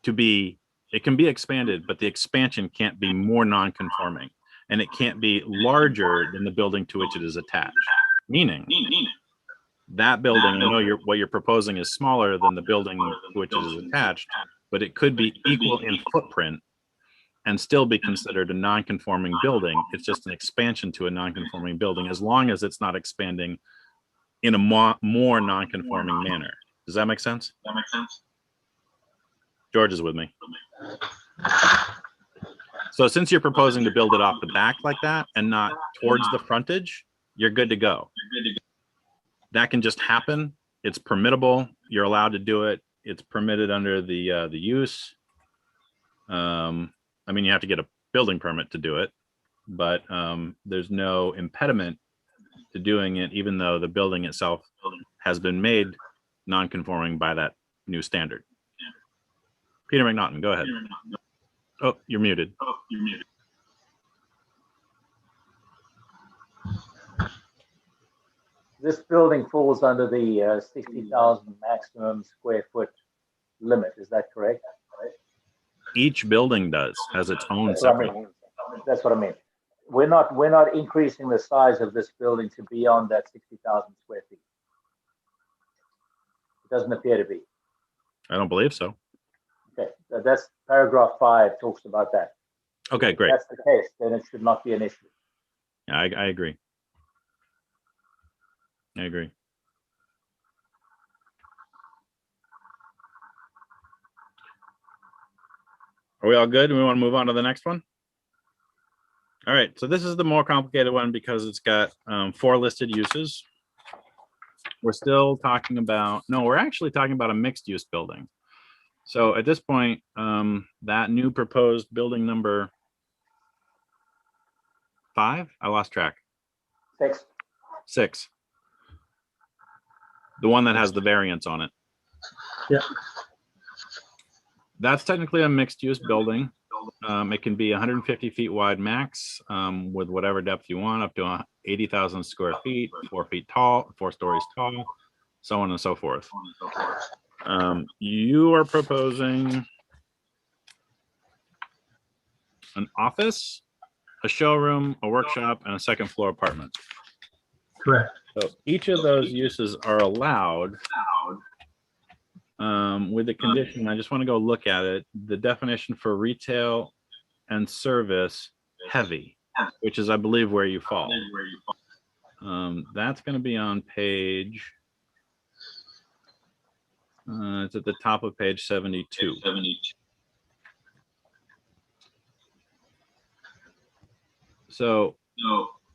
to be, it can be expanded, but the expansion can't be more non-conforming, and it can't be larger than the building to which it is attached. Meaning, that building, I know what you're proposing is smaller than the building to which it is attached, but it could be equal in footprint and still be considered a non-conforming building. It's just an expansion to a non-conforming building, as long as it's not expanding in a more non-conforming manner. Does that make sense? George is with me. So since you're proposing to build it off the back like that and not towards the frontage, you're good to go. That can just happen. It's permittable. You're allowed to do it. It's permitted under the use. I mean, you have to get a building permit to do it, but there's no impediment to doing it, even though the building itself has been made non-conforming by that new standard. Peter McNaughton, go ahead. Oh, you're muted. This building falls under the 60,000 maximum square foot limit, is that correct? Each building has its own That's what I separate. mean. That's what I mean. We're not increasing the size of this building to beyond that 60,000 square feet. It doesn't appear to be. I don't believe so. Okay, that's paragraph 5 talks about that. Okay, great. If that's the case, then it should not be an issue. Yeah, I agree. I agree. Are we all good? We want to move on to the next one? All right, so this is the more complicated one because it's got 4 listed uses. We're still talking about, no, we're actually talking about a mixed use building. So at this point, that new proposed building number 5, I lost track. 6. The one that has the variance on it. Yeah. That's technically a mixed use building. It can be 150 feet wide max with whatever depth you want, up to 80,000 square feet, 4 feet tall, 4 stories tall, so on and so forth. You are proposing an office, a showroom, a workshop, and a second floor apartment. Correct. So each of those uses are allowed with the condition. I just want to go look at it. The definition for retail and service heavy, which is, I believe, where you fall. That's going to be on page. It's at the top of page 72. So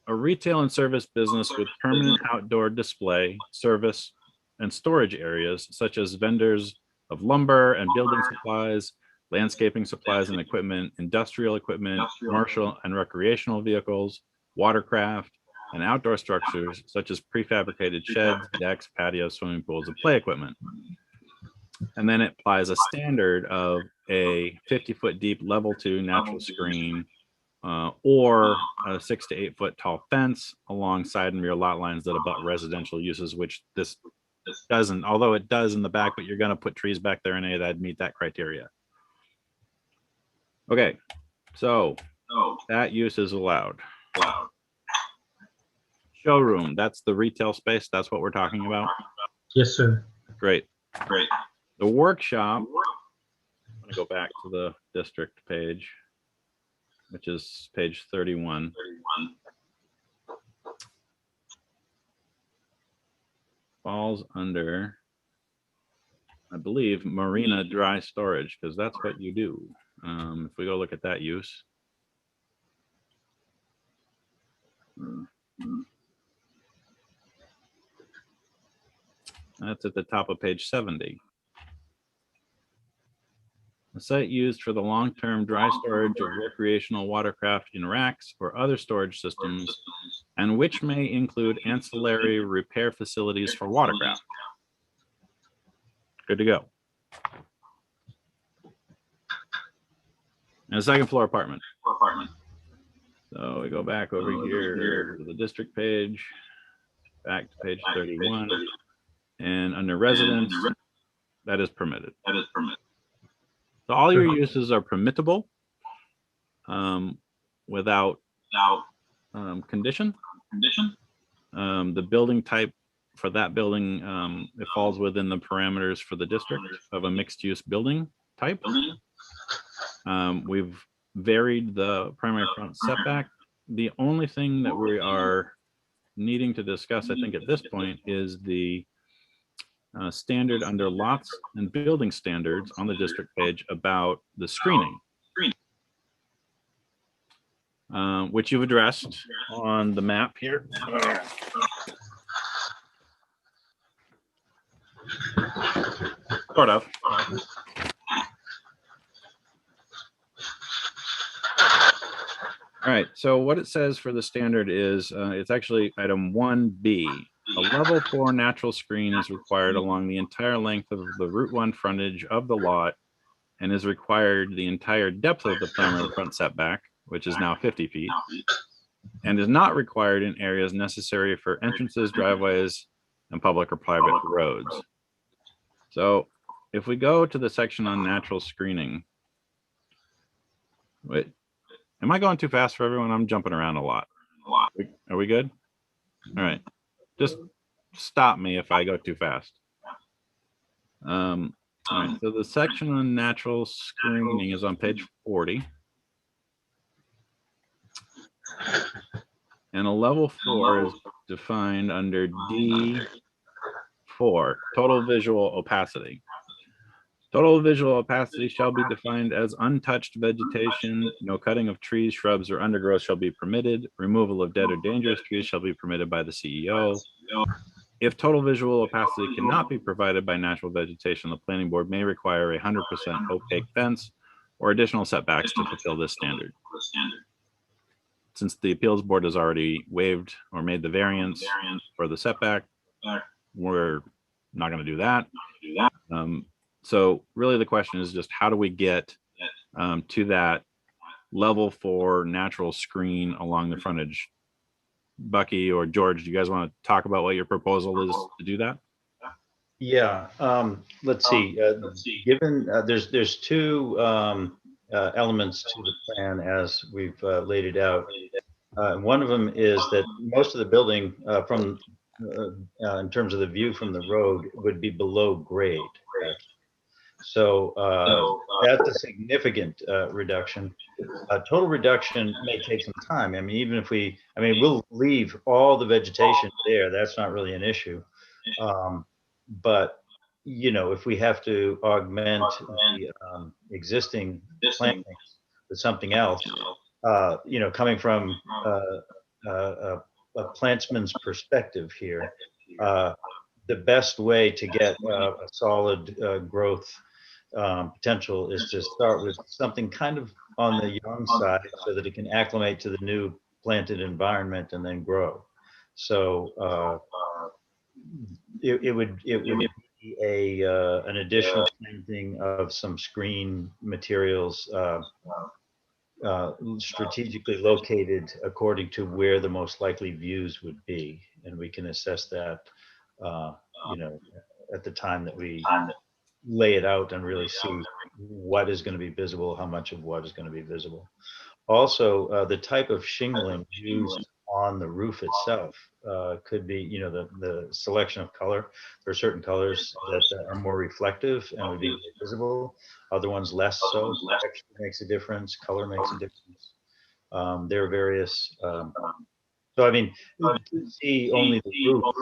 a retail and service business with permanent outdoor display, service, and storage areas, such as vendors of lumber and building supplies, landscaping supplies and equipment, industrial equipment, commercial and recreational vehicles, watercraft, and outdoor structures, such as prefabricated sheds, decks, patios, swimming pools, and play equipment. And then it applies a standard of a 50-foot deep level 2 natural screen or a 6 to 8 foot tall fence along side and rear lot lines that abut residential uses, which this doesn't, although it does in the back, but you're going to put trees back there and that'd meet that criteria. Okay, so that use is allowed. Showroom, that's the retail space. That's what we're talking about. Yes, sir. Great. The workshop, I'm going to go back to the district page, which is page 31. Falls under, I believe, marina dry storage, because that's what you do. If we go look at that use. That's at the top of page 70. A site used for the long-term dry storage of recreational watercraft in racks or other storage systems, and which may include ancillary repair facilities for watercraft. Good to go. And a second floor apartment. So we go back over here to the district page, back to page 31, and under residence, that is permitted. So all your uses are permittable without condition. The building type for that building, it falls within the parameters for the district of a mixed use building type. We've varied the primary front setback. The only thing that we are needing to discuss, I think at this point, is the standard under lots and building standards on the district page about the screening, which you've addressed on the map here. Sort of. All right, so what it says for the standard is, it's actually item 1B. A level 4 natural screen is required along the entire length of the Route 1 frontage of the lot and is required the entire depth of the primary front setback, which is now 50 feet, and is not required in areas necessary for entrances, driveways, and public or private roads. So if we go to the section on natural screening, wait, am I going too fast for everyone? I'm jumping around a lot. Are we good? All right. Just stop me if I go too fast. All right. So the section on natural screening is on page 40. And a level 4 is defined under D4, total visual opacity. Total visual opacity shall be defined as untouched vegetation. No cutting of trees, shrubs, or undergrowth shall be permitted. Removal of dead or dangerous trees shall be permitted by the CEO. If total visual opacity cannot be provided by natural vegetation, the planning board may require a 100% opaque fence or additional setbacks to fulfill this standard. Since the appeals board has already waived or made the variance for the setback, we're not going to do that. So really the question is just how do we get to that level 4 natural screen along the frontage? Bucky or George, do you guys want to talk about what your proposal is to do that? Yeah, let's see. Given there's two elements to the plan as we've laid it out. One of them is that most of the building from in terms of the view from the road would be below grade. So that's a significant reduction. Total reduction may take some time. I mean, even if we'll leave all the vegetation there. That's not really an issue. But you know, if we have to augment the existing plantings with something else, you know, coming from a plantsman's perspective here, the best way to get a solid growth potential is to start with something kind of on the young side so that it can acclimate to the new planted environment and then grow. So it would be an additional planting of some screen materials strategically located according to where the most likely views would be, and we can assess that you know, at the time that we lay it out and really see what is going to be visible, how much of what is going to be visible. Also, the type of shingling used on the roof itself could be, you know, the selection of color. There are certain colors that are more reflective and would be visible. Other ones less so. Texture makes a difference. Color makes a difference. There are various. So I mean, to see only the roof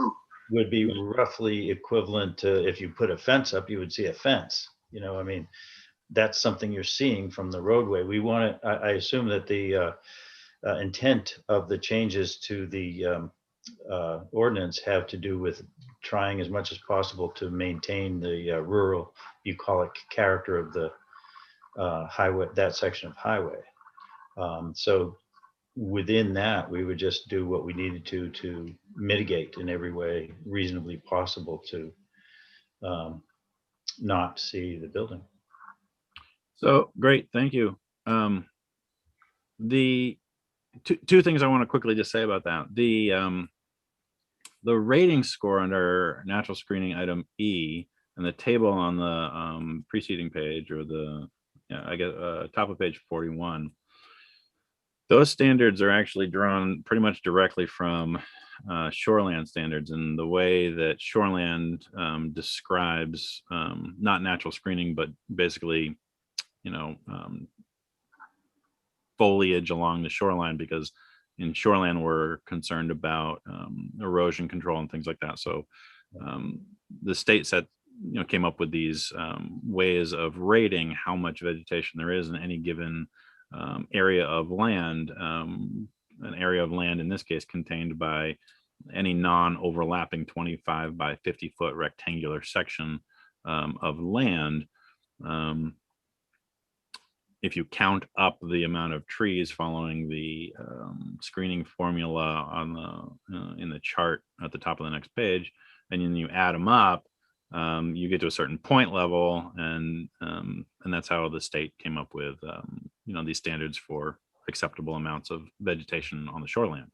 would be roughly equivalent to if you put a fence up, you would see a fence. You know, I mean, that's something you're seeing from the roadway. We want to. I assume that the intent of the changes to the ordinance have to do with trying as much as possible to maintain the rural bucolic character of the highway, that section of highway. So within that, we would just do what we needed to mitigate in every way reasonably possible to not see the building. So great, thank you. The two things I want to quickly just say about that. The rating score under natural screening item E and the table on the preceding page, or the, I guess top of page 41. Those standards are actually drawn pretty much directly from shoreland standards, and the way that shoreland describes not natural screening, but basically, you know, foliage along the shoreline, because in shoreland we're concerned about erosion control and things like that. So the state said, came up with these ways of rating how much vegetation there is in any given area of land. An area of land in this case contained by any non-overlapping 25 by 50 foot rectangular section of land. If you count up the amount of trees following the screening formula on the in the chart at the top of the next page, and then you add them up, you get to a certain point level, and that's how the state came up with these standards for acceptable amounts of vegetation on the shoreline,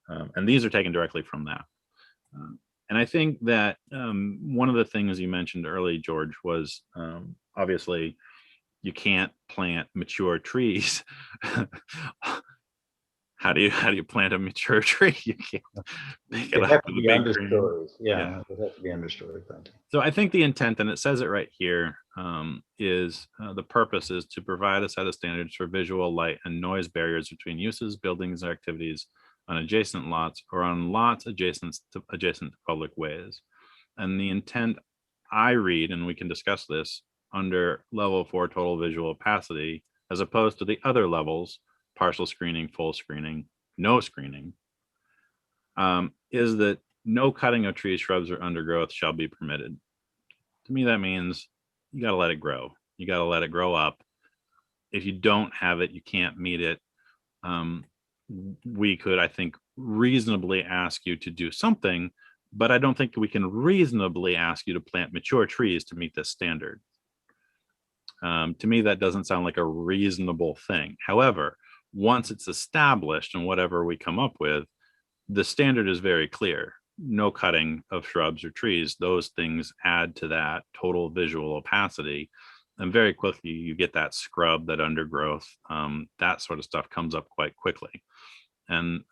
and these are taken directly from that. And I think that one of the things you mentioned early, George, was obviously you can't plant mature trees. How do you plant a mature tree? You can't make it They up have to with be a big tree. understories. Yeah, they have to be understory planting. So I think the intent, and it says it right here, is the purpose is to provide a set of standards for visual, light, and noise barriers between uses, buildings, and activities on adjacent lots or on lots adjacent to public ways. And the intent I read, and we can discuss this, under level 4 total visual opacity, as opposed to the other levels, partial screening, full screening, no screening, is that no cutting of trees, shrubs, or undergrowth shall be permitted. To me, that means you got to let it grow. You got to let it grow up. If you don't have it, you can't meet it. We could, I think, reasonably ask you to do something, but I don't think we can reasonably ask you to plant mature trees to meet this standard. To me, that doesn't sound like a reasonable thing. However, once it's established and whatever we come up with, the standard is very clear. No cutting of shrubs or trees. Those things add to that total visual opacity. And very quickly, you get that scrub, that undergrowth, that sort of stuff comes up quite quickly. And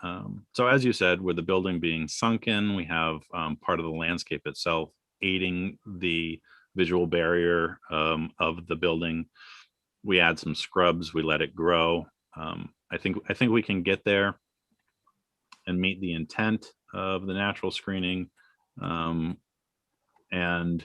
so, as you said, with the building being sunken, we have part of the landscape itself aiding the visual barrier of the building. We add some scrubs, we let it grow. I think we can get there and meet the intent of the natural screening. And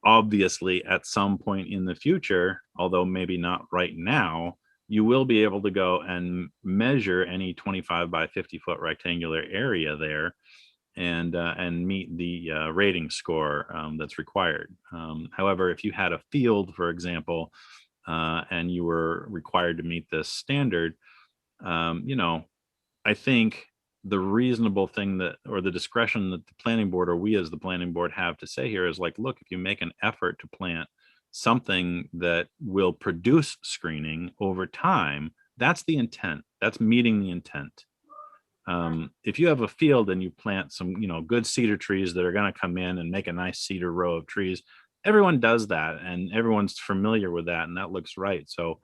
obviously, at some point in the future, although maybe not right now, you will be able to go and measure any 25 by 50 foot rectangular area there and meet the rating score that's required. However, if you had a field, for example, and you were required to meet this standard, I think the reasonable thing that, or the discretion that the planning board, or we as the planning board, have to say here is like, look, if you make an effort to plant something that will produce screening over time, that's the intent. That's meeting the intent. If you have a field and you plant some, good cedar trees that are going to come in and make a nice cedar row of trees, everyone does that and everyone's familiar with that, and that looks right. So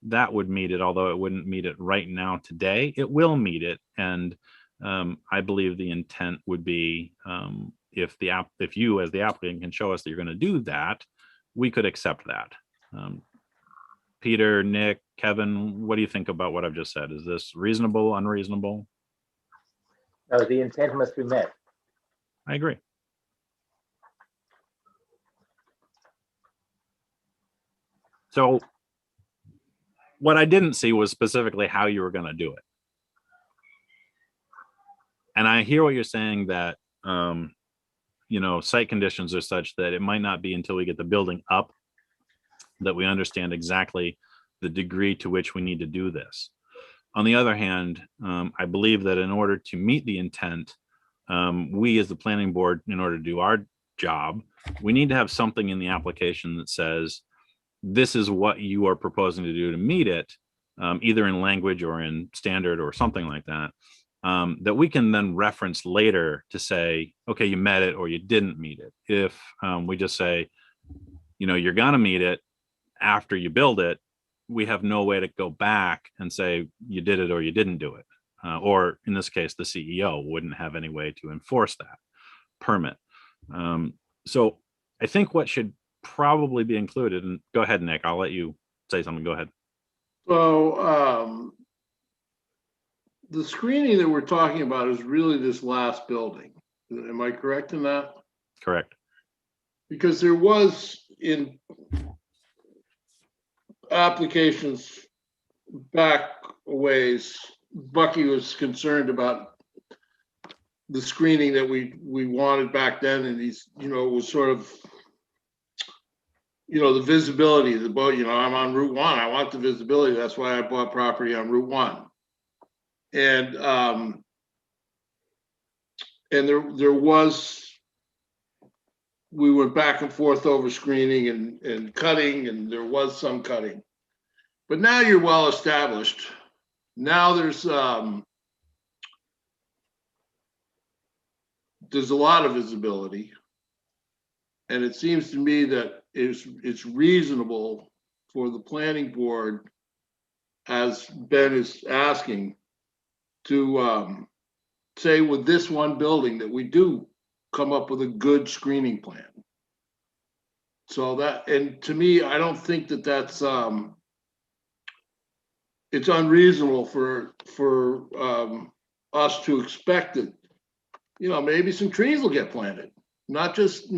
that would meet it, although it wouldn't meet it right now today. It will meet it, and I believe the intent would be if you as the applicant can show us that you're going to do that, we could accept that. Peter, Nick, Kevin, what do you think about what I've just said? Is this reasonable, unreasonable? No, the intent must be met. I agree. So what I didn't see was specifically how you were going to do it. And I hear what you're saying, that, site conditions are such that it might not be until we get the building up that we understand exactly the degree to which we need to do this. On the other hand, I believe that in order to meet the intent, we as the planning board, in order to do our job, we need to have something in the application that says, this is what you are proposing to do to meet it, either in language or in standard or something like that, that we can then reference later to say, okay, you met it or you didn't meet it. If we just say, you're gonna meet it after you build it, we have no way to go back and say you did it or you didn't do it. Or in this case, the CEO wouldn't have any way to enforce that permit. So I think what should probably be included, and go ahead, Nick, I'll let you say something. Go ahead. So the screening that we're talking about is really this last building. Am I correct in that? Correct. Because there was in applications back a ways, Bucky was concerned about the screening that we wanted back then, and he's, you know, was sort of, you know, the visibility of the boat, you know, I'm on Route 1, I want the visibility, that's why I bought property on Route 1. And there was, we went back and forth over screening and cutting, and there was some cutting. But now you're well established. Now there's a lot of visibility. And it seems to me that it's reasonable for the planning board, as Ben is asking, to say with this one building that we do come up with a good screening plan. So that, and to me, I don't think that that's it's unreasonable for us to expect that, you know, maybe some trees will get planted, not just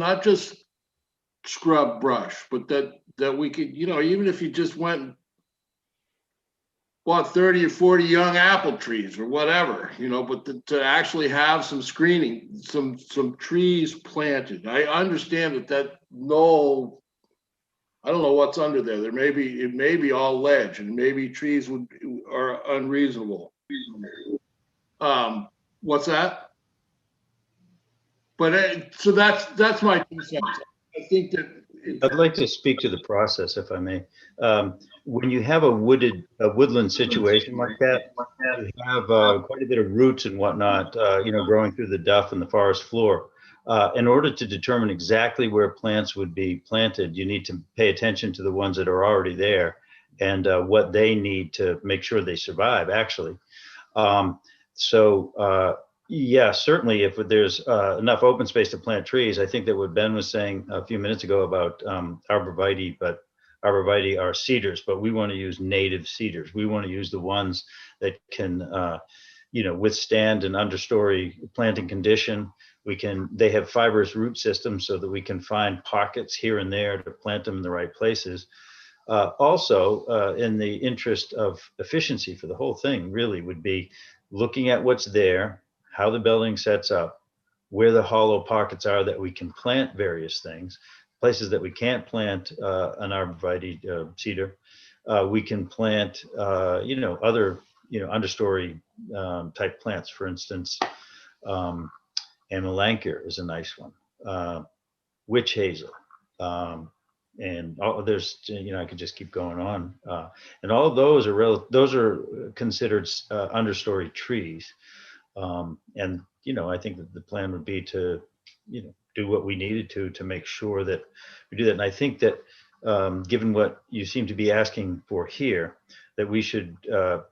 scrub brush, but that we could, you know, even if you just went and bought 30 or 40 young apple trees or whatever, you know, but to actually have some screening, some trees planted. I understand that no, I don't know what's under there. It may be all ledge, and maybe trees are unreasonable. What's that? But so that's my 2 cents. I think that I'd like to speak to the process, if I may. When you have a woodland situation like that, you have quite a bit of roots and whatnot, you know, growing through the duff and the forest floor. In order to determine exactly where plants would be planted, you need to pay attention to the ones that are already there and what they need to make sure they survive, actually. Yeah, certainly if there's enough open space to plant trees, I think that what Ben was saying a few minutes ago about arborvitae, but arborvitae are cedars, but we want to use native cedars. We want to use the ones that can, you know, withstand an understory planting condition. They have fibrous root systems so that we can find pockets here and there to plant them in the right places. Also, in the interest of efficiency for the whole thing really would be looking at what's there, how the building sets up, where the hollow pockets are that we can plant various things, places that we can't plant an arborvitae cedar. We can plant, you know, other, you know, understory type plants, for instance. Amelanchier is a nice one. Witch hazel. And there's, you know, I could just keep going on. And all of those are considered understory trees. And, you know, I think that the plan would be to, you know, do what we needed to make sure that we do that. And I think that given what you seem to be asking for here, that we should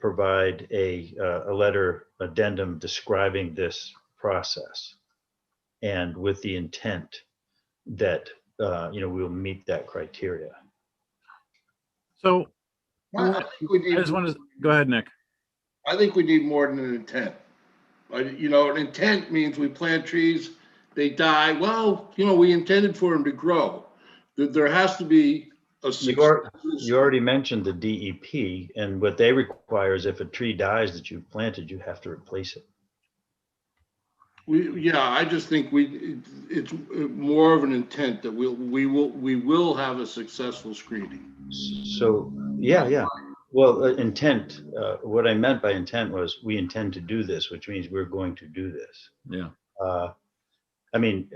provide a letter addendum describing this process and with the intent that, you know, we'll meet that criteria. So I think we need, I just want to go ahead, Nick. I think we need more than an intent. You know, an intent means we plant trees, they die. Well, you know, we intended for them to grow. There has to be a. You already mentioned the DEP, and what they require is if a tree dies that you've planted, you have to replace it. Yeah, I just think it's more of an intent that we will have a successful screening. So, yeah. Well, intent, what I meant by intent was we intend to do this, which means we're going to do this. Yeah. I mean,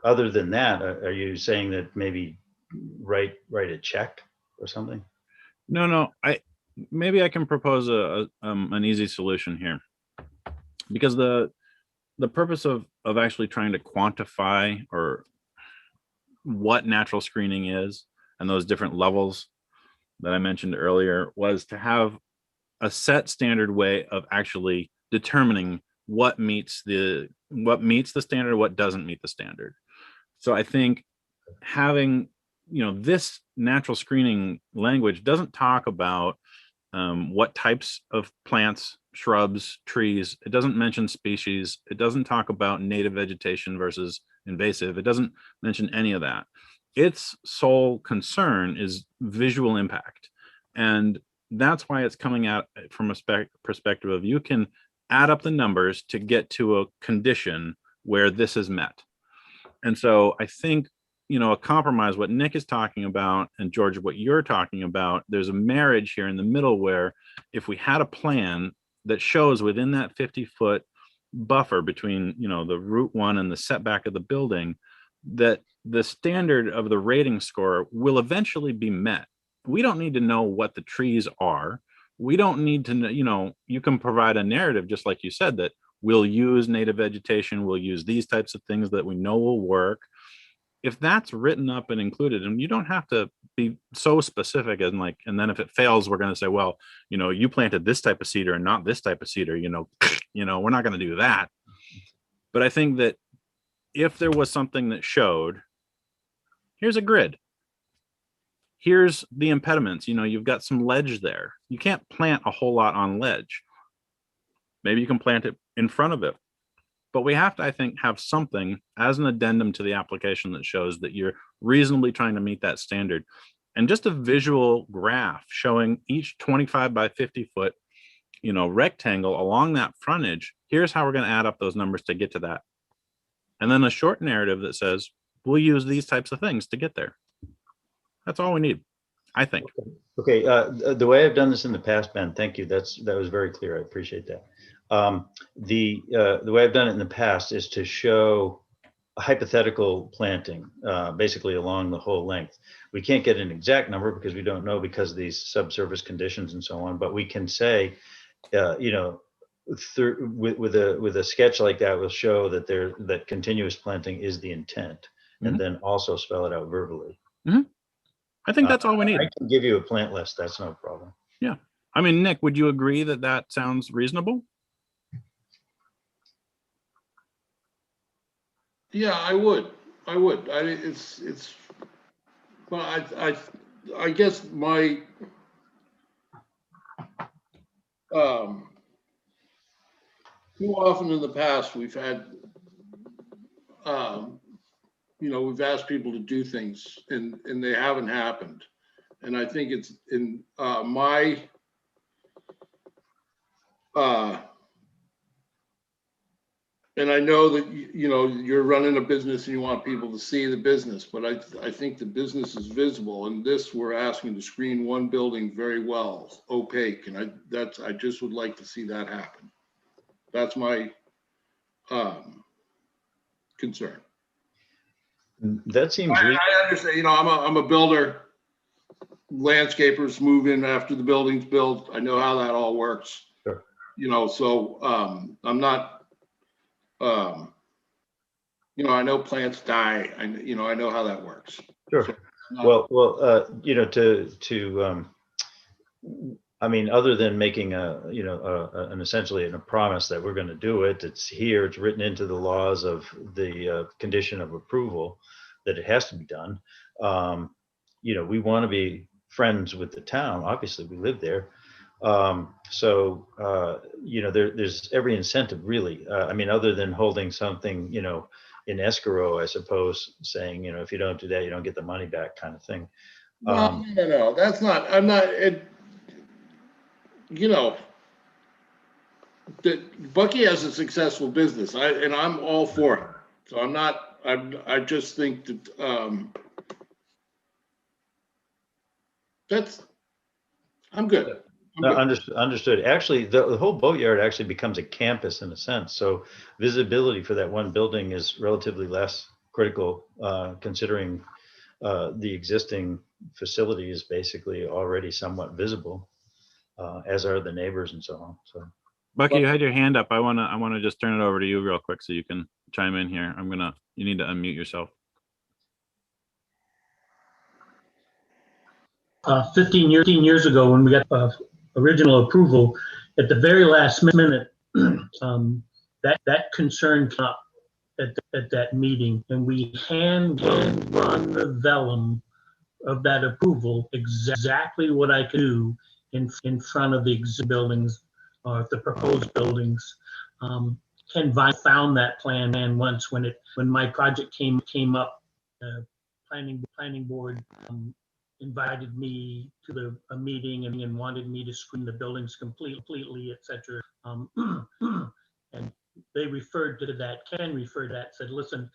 other than that, are you saying that maybe write a check or something? No. Maybe I can propose an easy solution here, because the purpose of actually trying to quantify or what natural screening is and those different levels that I mentioned earlier was to have a set standard way of actually determining what meets the standard, what doesn't meet the standard. So I think having, you know, this natural screening language doesn't talk about what types of plants, shrubs, trees. It doesn't mention species. It doesn't talk about native vegetation versus invasive. It doesn't mention any of that. Its sole concern is visual impact. And that's why it's coming out from a perspective of you can add up the numbers to get to a condition where this is met. And so I think, you know, a compromise, what Nick is talking about, and George, what you're talking about, there's a marriage here in the middle where if we had a plan that shows within that 50-foot buffer between, you know, the Route 1 and the setback of the building, that the standard of the rating score will eventually be met. We don't need to know what the trees are. We don't need to know, you know, you can provide a narrative, just like you said, that we'll use native vegetation, we'll use these types of things that we know will work. If that's written up and included, and you don't have to be so specific and like, and then if it fails, we're going to say, well, you know, you planted this type of cedar and not this type of cedar, you know, we're not going to do that. But I think that if there was something that showed, here's a grid, here's the impediments, you know, you've got some ledge there. You can't plant a whole lot on ledge. Maybe you can plant it in front of it. But we have to, I think, have something as an addendum to the application that shows that you're reasonably trying to meet that standard. And just a visual graph showing each 25 by 50 foot, you know, rectangle along that frontage. Here's how we're going to add up those numbers to get to that. And then a short narrative that says, we'll use these types of things to get there. That's all we need, I think. Okay, the way I've done this in the past, Ben, thank you. That was very clear. I appreciate that. The way I've done it in the past is to show a hypothetical planting, basically along the whole length. We can't get an exact number because we don't know because of these subsurface conditions and so on, but we can say, you know, with a sketch like that, we'll show that that continuous planting is the intent, and then also spell it out verbally. I think that's all we need. I can give you a plant list. That's no problem. Yeah. I mean, Nick, would you agree that that sounds reasonable? Yeah, I would. Well, I guess my, too often in the past, we've had, you know, we've asked people to do things and they haven't happened. And I think it's in my, and I know that, you know, you're running a business and you want people to see the business, but I think the business is visible. And this, we're asking to screen one building very well, opaque. And I just would like to see that happen. That's my concern. That seems. I understand. You know, I'm a builder. Landscapers move in after the building's built. I know how that all works. Sure. You know, so I'm not. You know, I know plants die. I know how that works. Sure. So, well, you know, I mean, other than making an essentially a promise that we're going to do it, it's here, it's written into the laws of the condition of approval that it has to be done. You know, we want to be friends with the town. Obviously, we live there. So, you know, there's every incentive really. I mean, other than holding something, you know, in escrow, I suppose, saying, you know, if you don't do that, you don't get the money back kind of thing. No, that's not, I'm not, you know, Bucky has a successful business, and I'm all for it. So I'm not, I just think that I'm good. Understood. Actually, the whole boatyard actually becomes a campus in a sense. So visibility for that one building is relatively less critical, considering the existing facility is basically already somewhat visible, as are the neighbors and so on. So, Bucky, you had your hand up. I wanna just turn it over to you real quick so you can chime in here. You need to unmute yourself. 15 years ago, when we got original approval, at the very last minute, that concern came up at that meeting, and we hand run the vellum of that approval, exactly what I could do in front of the existing buildings or the proposed buildings. Ken Vine found that plan once when my project came up. Planning board invited me to a meeting and wanted me to screen the buildings completely, etc. And they referred to that. Ken referred to that. Said, listen,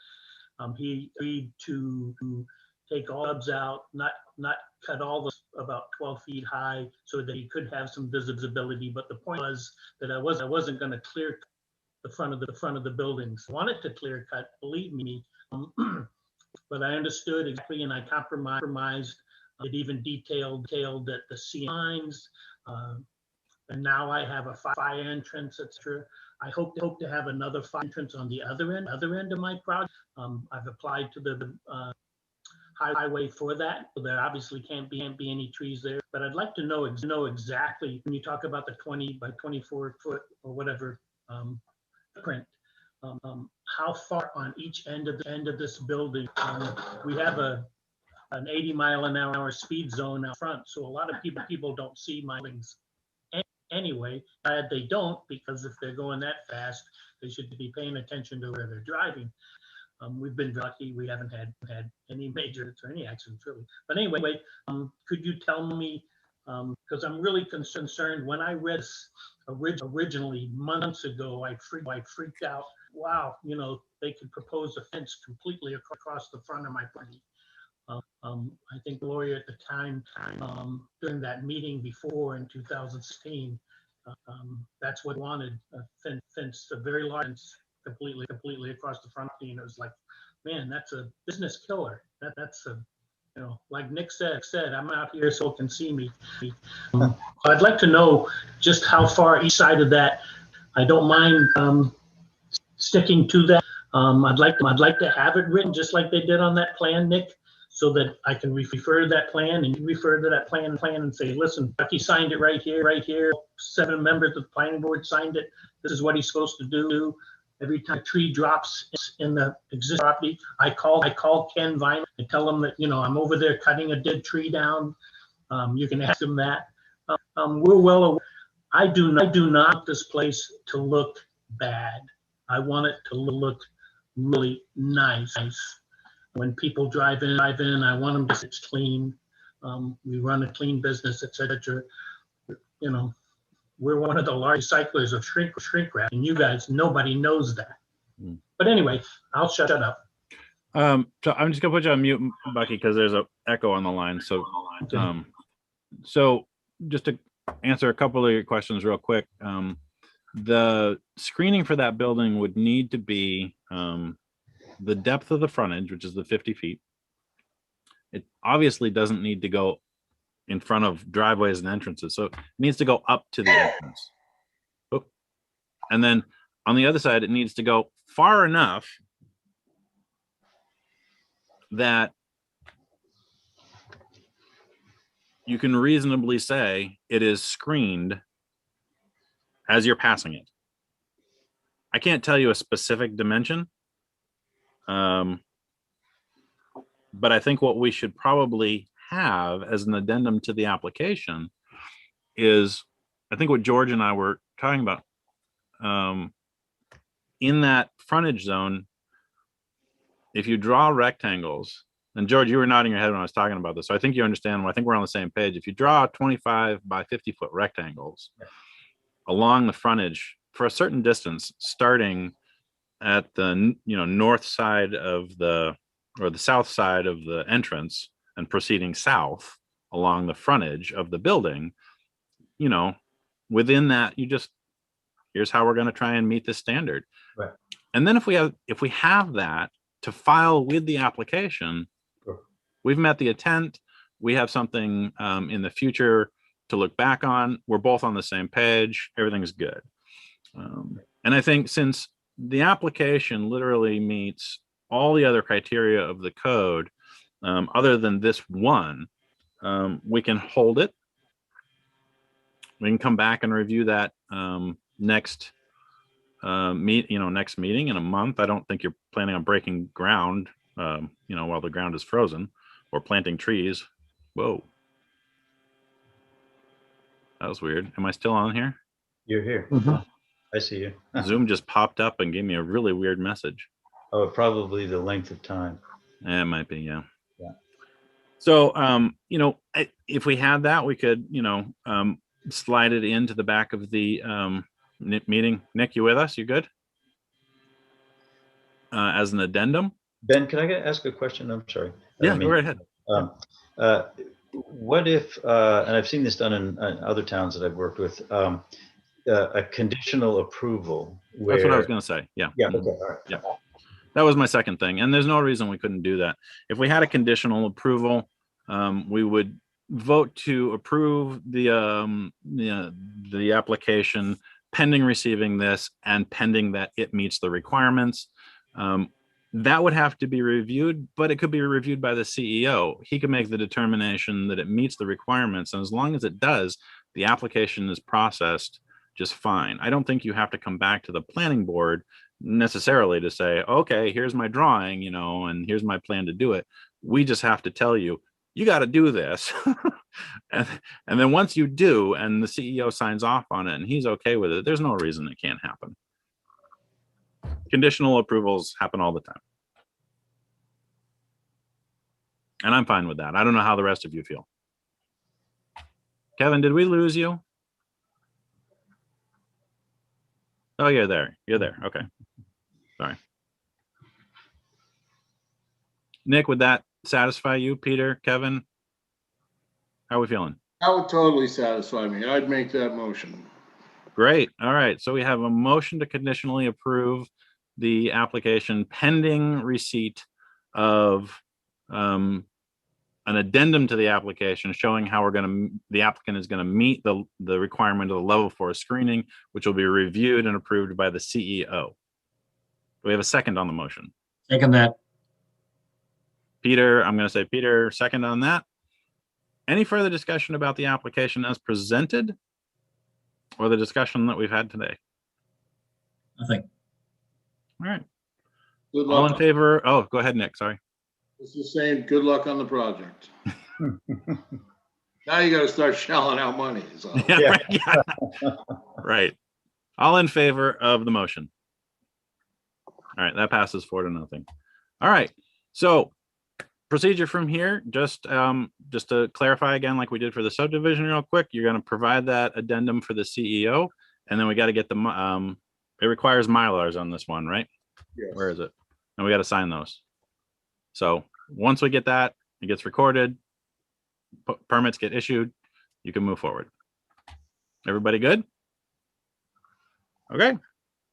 he agreed to take all hubs out, not cut all the about 12 feet high, so that he could have some visibility. But the point was that I wasn't going to clear the front of the buildings. I wanted to clear cut, believe me. But I understood exactly, and I compromised. It even detailed that the signs, and now I have a fire entrance, etc. I hope to have another fire entrance on the other end of my project. I've applied to the highway for that. So there obviously can't be any trees there. But I'd like to know exactly when you talk about the 20 by 24 foot or whatever print. How far on each end of this building? We have an 80-mile-an-hour speed zone out front, so a lot of people don't see my buildings anyway. Glad they don't, because if they're going that fast, they should be paying attention to where they're driving. We've been lucky; we haven't had any major or any accidents really. But anyway, could you tell me? Because I'm really concerned. When I read this originally months ago, I freaked out. Wow, they could propose a fence completely across the front of my property. I think the lawyer at the time, during that meeting before in 2016, that's what wanted, a fence, a very large fence, completely across the front. And it was like, man, that's a business killer. That's a, like Nick said, I'm out here so you can see me. I'd like to know just how far each side of that. I don't mind sticking to that. I'd like to have it written just like they did on that plan, Nick, so that I can refer to that plan and you refer to that plan and say, listen, Bucky signed it right here. 7 members of the planning board signed it. This is what he's supposed to do. Every time a tree drops in the existing property, I call Ken Vine and tell him that, I'm over there cutting a dead tree down. You can ask him that. We're well aware. I do not want this place to look bad. I want it to look really nice. When people drive in, I want them to say it's clean. We run a clean business, etc. We're one of the largest recyclers of shrink wrap, and you guys, nobody knows that. But anyway, I'll shut up. So I'm just gonna put you on mute, Bucky, because there's an echo on the line. So, so just to answer a couple of your questions real quick, the screening for that building would need to be the depth of the frontage, which is the 50 feet. It obviously doesn't need to go in front of driveways and entrances, so it needs to go up to the entrance. And then on the other side, it needs to go far enough that you can reasonably say it is screened as you're passing it. I can't tell you a specific dimension, but I think what we should probably have as an addendum to the application is, I think what George and I were talking about, in that frontage zone, if you draw rectangles, and George, you were nodding your head when I was talking about this, so I think you understand. I think we're on the same page. If you draw 25 by 50 foot rectangles along the frontage for a certain distance, starting at the north side of the, or the south side of the entrance, and proceeding south along the frontage of the building, within that, here's how we're going to try and meet the standard. Right. And then if we have that to file with the application, we've met the intent. We have something in the future to look back on. We're both on the same page. Everything's good. And I think since the application literally meets all the other criteria of the code, other than this one, we can hold it. We can come back and review that next meeting in a month. I don't think you're planning on breaking ground, while the ground is frozen, or planting trees. Whoa. That was weird. Am I still on here? You're here. I see you. Zoom just popped up and gave me a really weird message. Oh, probably the length of time. It might be, yeah. Yeah. So, if we had that, we could, slide it into the back of the meeting. Nick, you with us? You good? As an addendum? Ben, can I ask a question? I'm sorry. Yeah, go right ahead. What if, and I've seen this done in other towns that I've worked with, a conditional approval where. That's what I was going to say. Yeah. Yeah. Okay. All right. Yeah. That was my second thing. And there's no reason we couldn't do that. If we had a conditional approval, we would vote to approve the application pending receiving this and pending that it meets the requirements. That would have to be reviewed, but it could be reviewed by the CEO. He can make the determination that it meets the requirements. And as long as it does, the application is processed just fine. I don't think you have to come back to the planning board necessarily to say, okay, here's my drawing, and here's my plan to do it. We just have to tell you, you got to do this. and then once you do, and the CEO signs off on it and he's okay with it, there's no reason it can't happen. Conditional approvals happen all the time. And I'm fine with that. I don't know how the rest of you feel. Kevin, did we lose you? Oh, you're there. You're there. Okay. Sorry. Nick, would that satisfy you? Peter, Kevin? How are we feeling? That would totally satisfy me. I'd make that motion. Great. All right. So we have a motion to conditionally approve the application pending receipt of an addendum to the application showing how the applicant is going to meet the requirement of the level 4 screening, which will be reviewed and approved by the CEO. Do we have a second on the motion? Second that. Peter, I'm going to say Peter, second on that. Any further discussion about the application as presented or the discussion that we've had today? Nothing. All right. Good All in luck. favor? Oh, go ahead, Nick. Sorry. It's the same. Good luck on the project. Now you got to start shelling out money. Is all. Yeah, right. Yeah. Right. All in favor of the motion? All right, that passes 4-0. All right. So procedure from here, just to clarify again, like we did for the subdivision real quick, you're going to provide that addendum for the CEO, and then we got to get the, it requires Mylars on this one, right? Yes. Where is it? And we got to sign those. So once we get that, it gets recorded, permits get issued, you can move forward. Everybody good? Okay.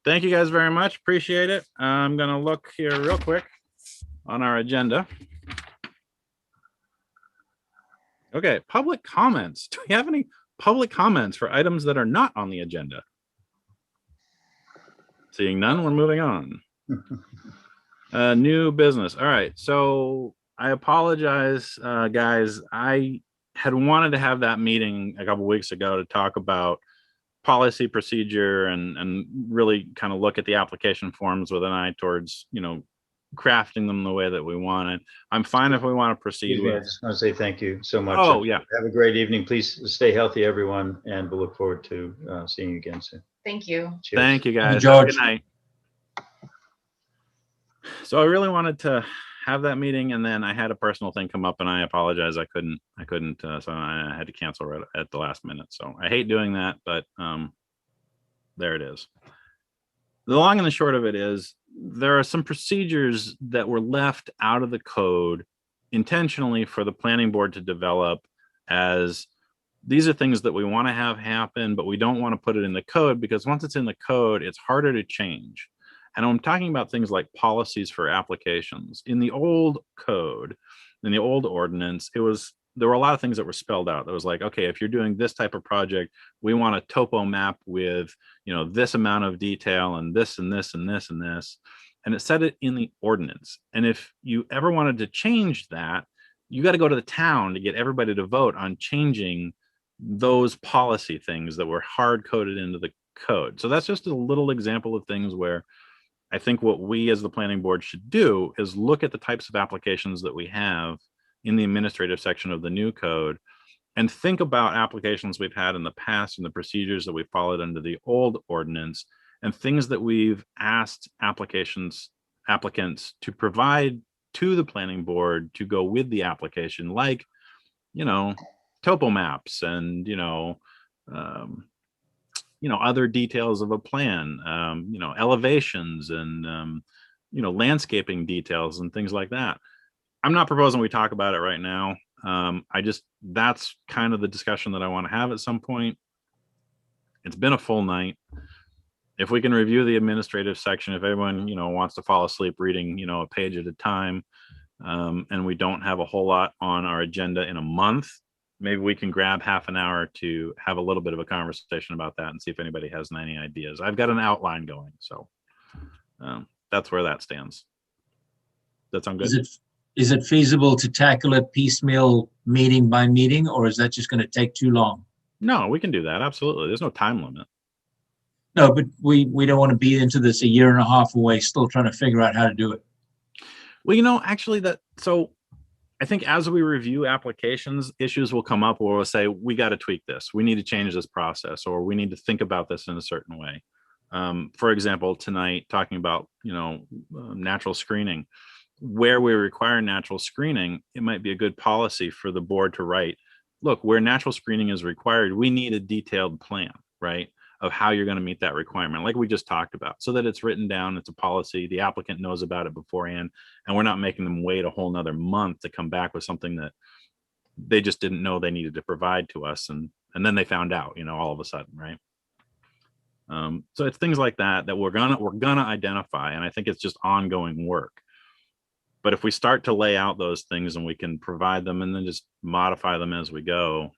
Thank you guys very much. Appreciate it. I'm going to look here real quick on our agenda. Okay, public comments. Do we have any public comments for items that are not on the agenda? Seeing none, we're moving on. New business. All right, so I apologize, guys. I had wanted to have that meeting a couple weeks ago to talk about policy procedure and really kind of look at the application forms with an eye towards, crafting them the way that we wanted. I'm fine if we want to proceed Excuse me, I with. just want to say thank you so much. Oh, yeah. Have a great evening. Please stay healthy, everyone, and we'll look forward to seeing you again soon. Thank you. Cheers. Thank you, guys. George. Have a good night. So I really wanted to have that meeting, and then I had a personal thing come up, and I apologize. I couldn't. So I had to cancel right at the last minute. So I hate doing that, but there it is. The long and the short of it is there are some procedures that were left out of the code intentionally for the planning board to develop, as these are things that we want to have happen, but we don't want to put it in the code because once it's in the code, it's harder to change. And I'm talking about things like policies for applications. In the old code, in the old ordinance, there were a lot of things that were spelled out. It was like, okay, if you're doing this type of project, we want a topo map with, this amount of detail and this and this and this and this. And it said it in the ordinance. And if you ever wanted to change that, you got to go to the town to get everybody to vote on changing those policy things that were hard coded into the code. So that's just a little example of things where I think what we as the planning board should do is look at the types of applications that we have in the administrative section of the new code and think about applications we've had in the past and the procedures that we followed under the old ordinance and things that we've asked applicants to provide to the planning board to go with the application, like, topo maps and, other details of a plan, elevations and, landscaping details and things like that. I'm not proposing we talk about it right now. That's kind of the discussion that I want to have at some point. It's been a full night. If we can review the administrative section, if everyone, wants to fall asleep reading, a page at a time, and we don't have a whole lot on our agenda in a month, maybe we can grab half an hour to have a little bit of a conversation about that and see if anybody has any ideas. I've got an outline going, so that's where that stands. That sound good? Is it feasible to tackle it piecemeal, meeting by meeting, or is that just going to take too long? No, we can do that. Absolutely. There's no time limit. No, but we don't want to be into this a year and a half away, still trying to figure out how to do it. Well, actually so I think as we review applications, issues will come up where we'll say, we got to tweak this. We need to change this process, or we need to think about this in a certain way. For example, tonight, talking about, natural screening, where we require natural screening, it might be a good policy for the board to write, look, where natural screening is required, we need a detailed plan, right, of how you're going to meet that requirement, like we just talked about, so that it's written down, it's a policy, the applicant knows about it beforehand, and we're not making them wait a whole nother month to come back with something that they just didn't know they needed to provide to us, and then they found out, all of a sudden, right? So it's things like that we're gonna identify, and I think it's just ongoing work. But if we start to lay out those things and we can provide them and then just modify them as we go,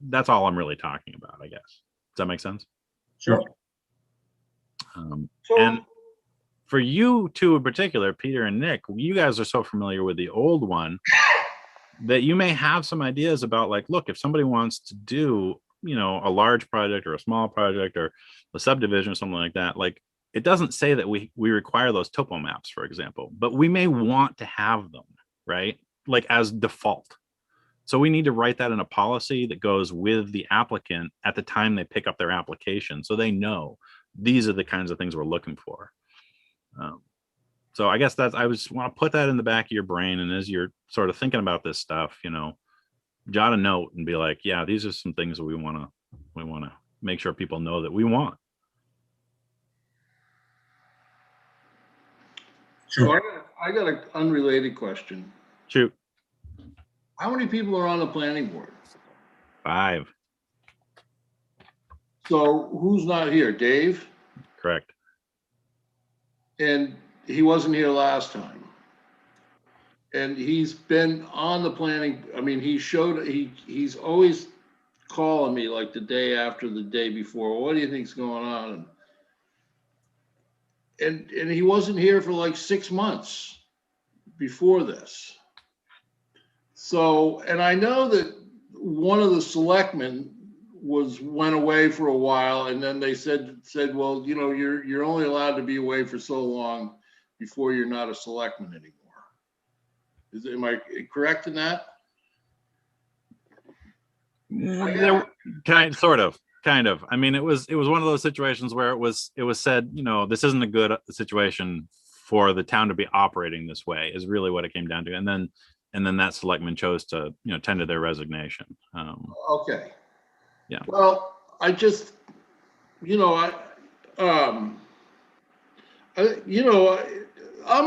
that's all I'm really talking about, I guess. Does that make sense? Sure. And for you two in particular, Peter and Nick, you guys are so familiar with the old one that you may have some ideas about, like, look, if somebody wants to do, a large project or a small project or a subdivision or something like that, like, it doesn't say that we require those topo maps, for example, but we may want to have them, right? Like, as default. So we need to write that in a policy that goes with the applicant at the time they pick up their application, so they know these are the kinds of things we're looking for. So I guess I just want to put that in the back of your brain, and as you're sort of thinking about this stuff, jot a note and be like, yeah, these are some things that we want to make sure people know that we want. So I got an unrelated question. Shoot. How many people are on the planning board? 5. So who's not here? Dave? Correct. And he wasn't here last time. And he's been on the planning, he's always calling me like the day after the day before. What do you think's going on? And he wasn't here for like 6 months before this. So, and I know that one of the selectmen went away for a while, and then they said, well, you're only allowed to be away for so long before you're not a selectman anymore. Am I correct in that? Sort of. I mean, it was one of those situations where it was said, this isn't a good situation for the town to be operating this way, is really what it came down to. And then that selectman chose to, tender their resignation. Okay. Yeah. Well, I'm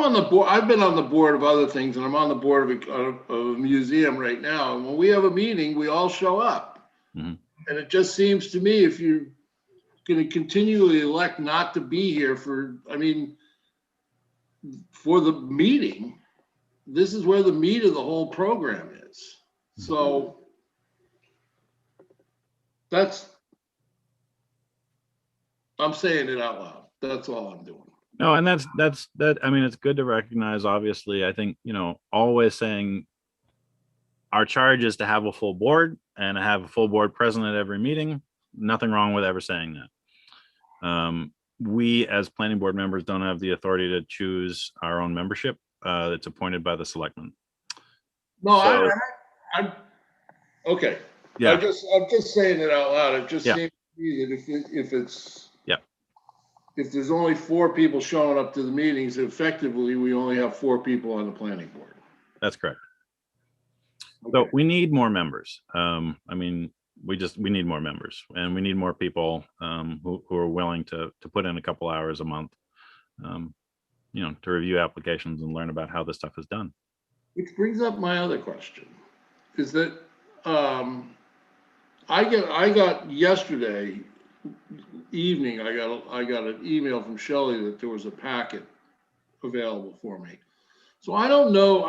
on the board. I've been on the board of other things, and I'm on the board of a museum right now. And when we have a meeting, we all show up. Mm-hmm. And it just seems to me, if you're going to continually elect not to be here for the meeting, this is where the meat of the whole program is. So I'm saying it out loud. That's all I'm doing. No, and that's it's good to recognize, obviously. I think, always saying our charge is to have a full board and have a full board present at every meeting. Nothing wrong with ever saying that. We as planning board members don't have the authority to choose our own membership. It's appointed by the selectmen. No, So- Okay. Yeah. I'm just saying it out loud. It just Yeah. seems to me that if it's. Yeah. If there's only 4 people showing up to the meetings, effectively, we only have 4 people on the planning board. That's correct. So Okay. we need more members. I mean, we need more members, and we need more people who are willing to put in a couple hours a month, to review applications and learn about how this stuff is done. Which brings up my other question, is that I got yesterday evening, I got an email from Shelley that there was a packet available for me. So I don't know,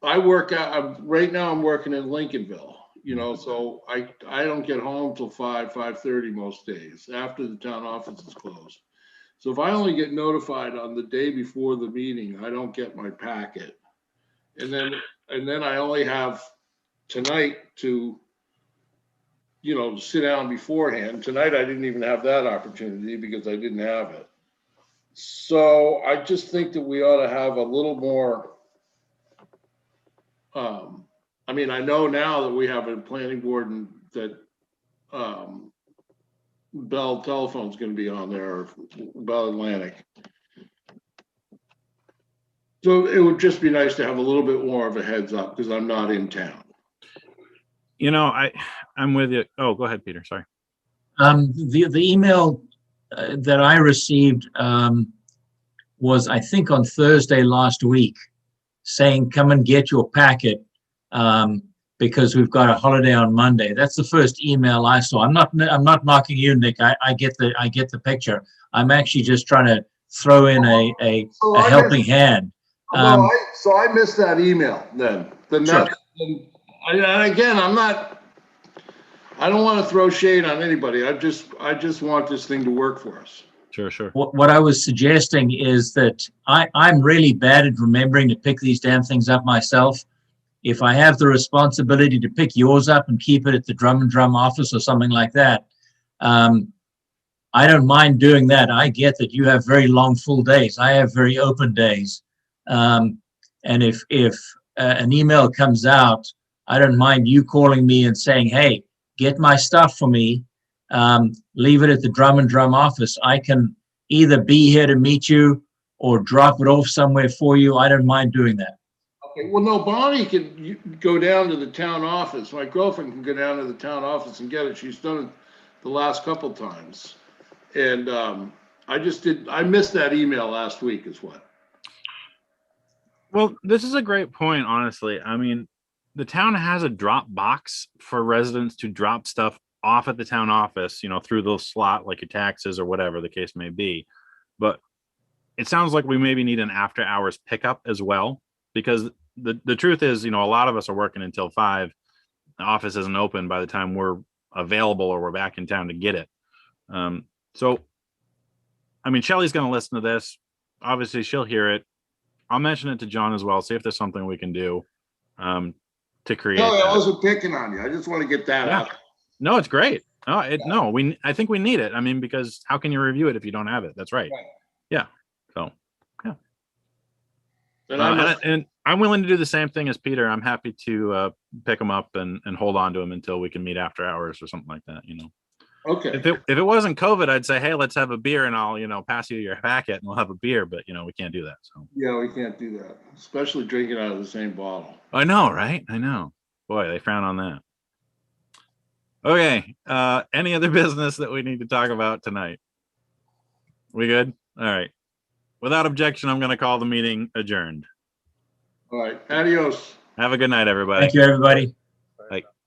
I work out, right now I'm working in Lincolnville, so I don't get home till 5:30 most days after the town office is closed. So if I only get notified on the day before the meeting, I don't get my packet. And then I only have tonight to, sit down beforehand. Tonight, I didn't even have that opportunity because I didn't have it. So I just think that we ought to have a little more, I know now that we have a planning board and that Bell Telephone's going to be on there, or Bell Atlantic. So it would just be nice to have a little bit more of a heads up because I'm not in town. I'm with you. Oh, go ahead, Peter. Sorry. The email that I received was, I think, on Thursday last week, saying, come and get your packet because we've got a holiday on Monday. That's the first email I saw. I'm not knocking you, Nick. I get the picture. I'm actually just trying to throw in a helping hand. So I missed that email then. Sure. And again, I don't want to throw shade on anybody. I just want this thing to work for us. Sure. What I was suggesting is that I'm really bad at remembering to pick these damn things up myself. If I have the responsibility to pick yours up and keep it at the Drum and Drum office or something like that, I don't mind doing that. I get that you have very long, full days. I have very open days. And if an email comes out, I don't mind you calling me and saying, hey, get my stuff for me. Leave it at the Drum and Drum office. I can either be here to meet you or drop it off somewhere for you. I don't mind doing that. Okay, well, no, Bonnie can go down to the town office. My girlfriend can go down to the town office and get it. She's done it the last couple times. And I missed that email last week is what. Well, this is a great point, honestly. I mean, the town has a drop box for residents to drop stuff off at the town office, through the slot, like your taxes or whatever the case may be. But it sounds like we maybe need an after hours pickup as well, because the truth is, a lot of us are working until 5. The office isn't open by the time we're available or we're back in town to get it. So, I mean, Shelley's going to listen to this. Obviously, she'll hear it. I'll mention it to John as well. See if there's something we can do to create. No, I that. wasn't picking on you. I just want to get that out. No, it's great. I think we need it. I mean, because how can you review it if you don't have it? That's right. Yeah. So, yeah. And I'm willing to do the same thing as Peter. I'm happy to pick them up and hold on to them until we can meet after hours or something like that. Okay. If it wasn't COVID, I'd say, hey, let's have a beer and I'll pass you your packet and we'll have a beer. But we can't do that. So Yeah, we can't do that, especially drinking out of the same bottle. I know, right? I know. Boy, they frown on that. Okay. Any other business that we need to talk about tonight? We good? All right. Without objection, I'm going to call the meeting adjourned. All right. Adios. Have a good night, everybody. Thank you, everybody.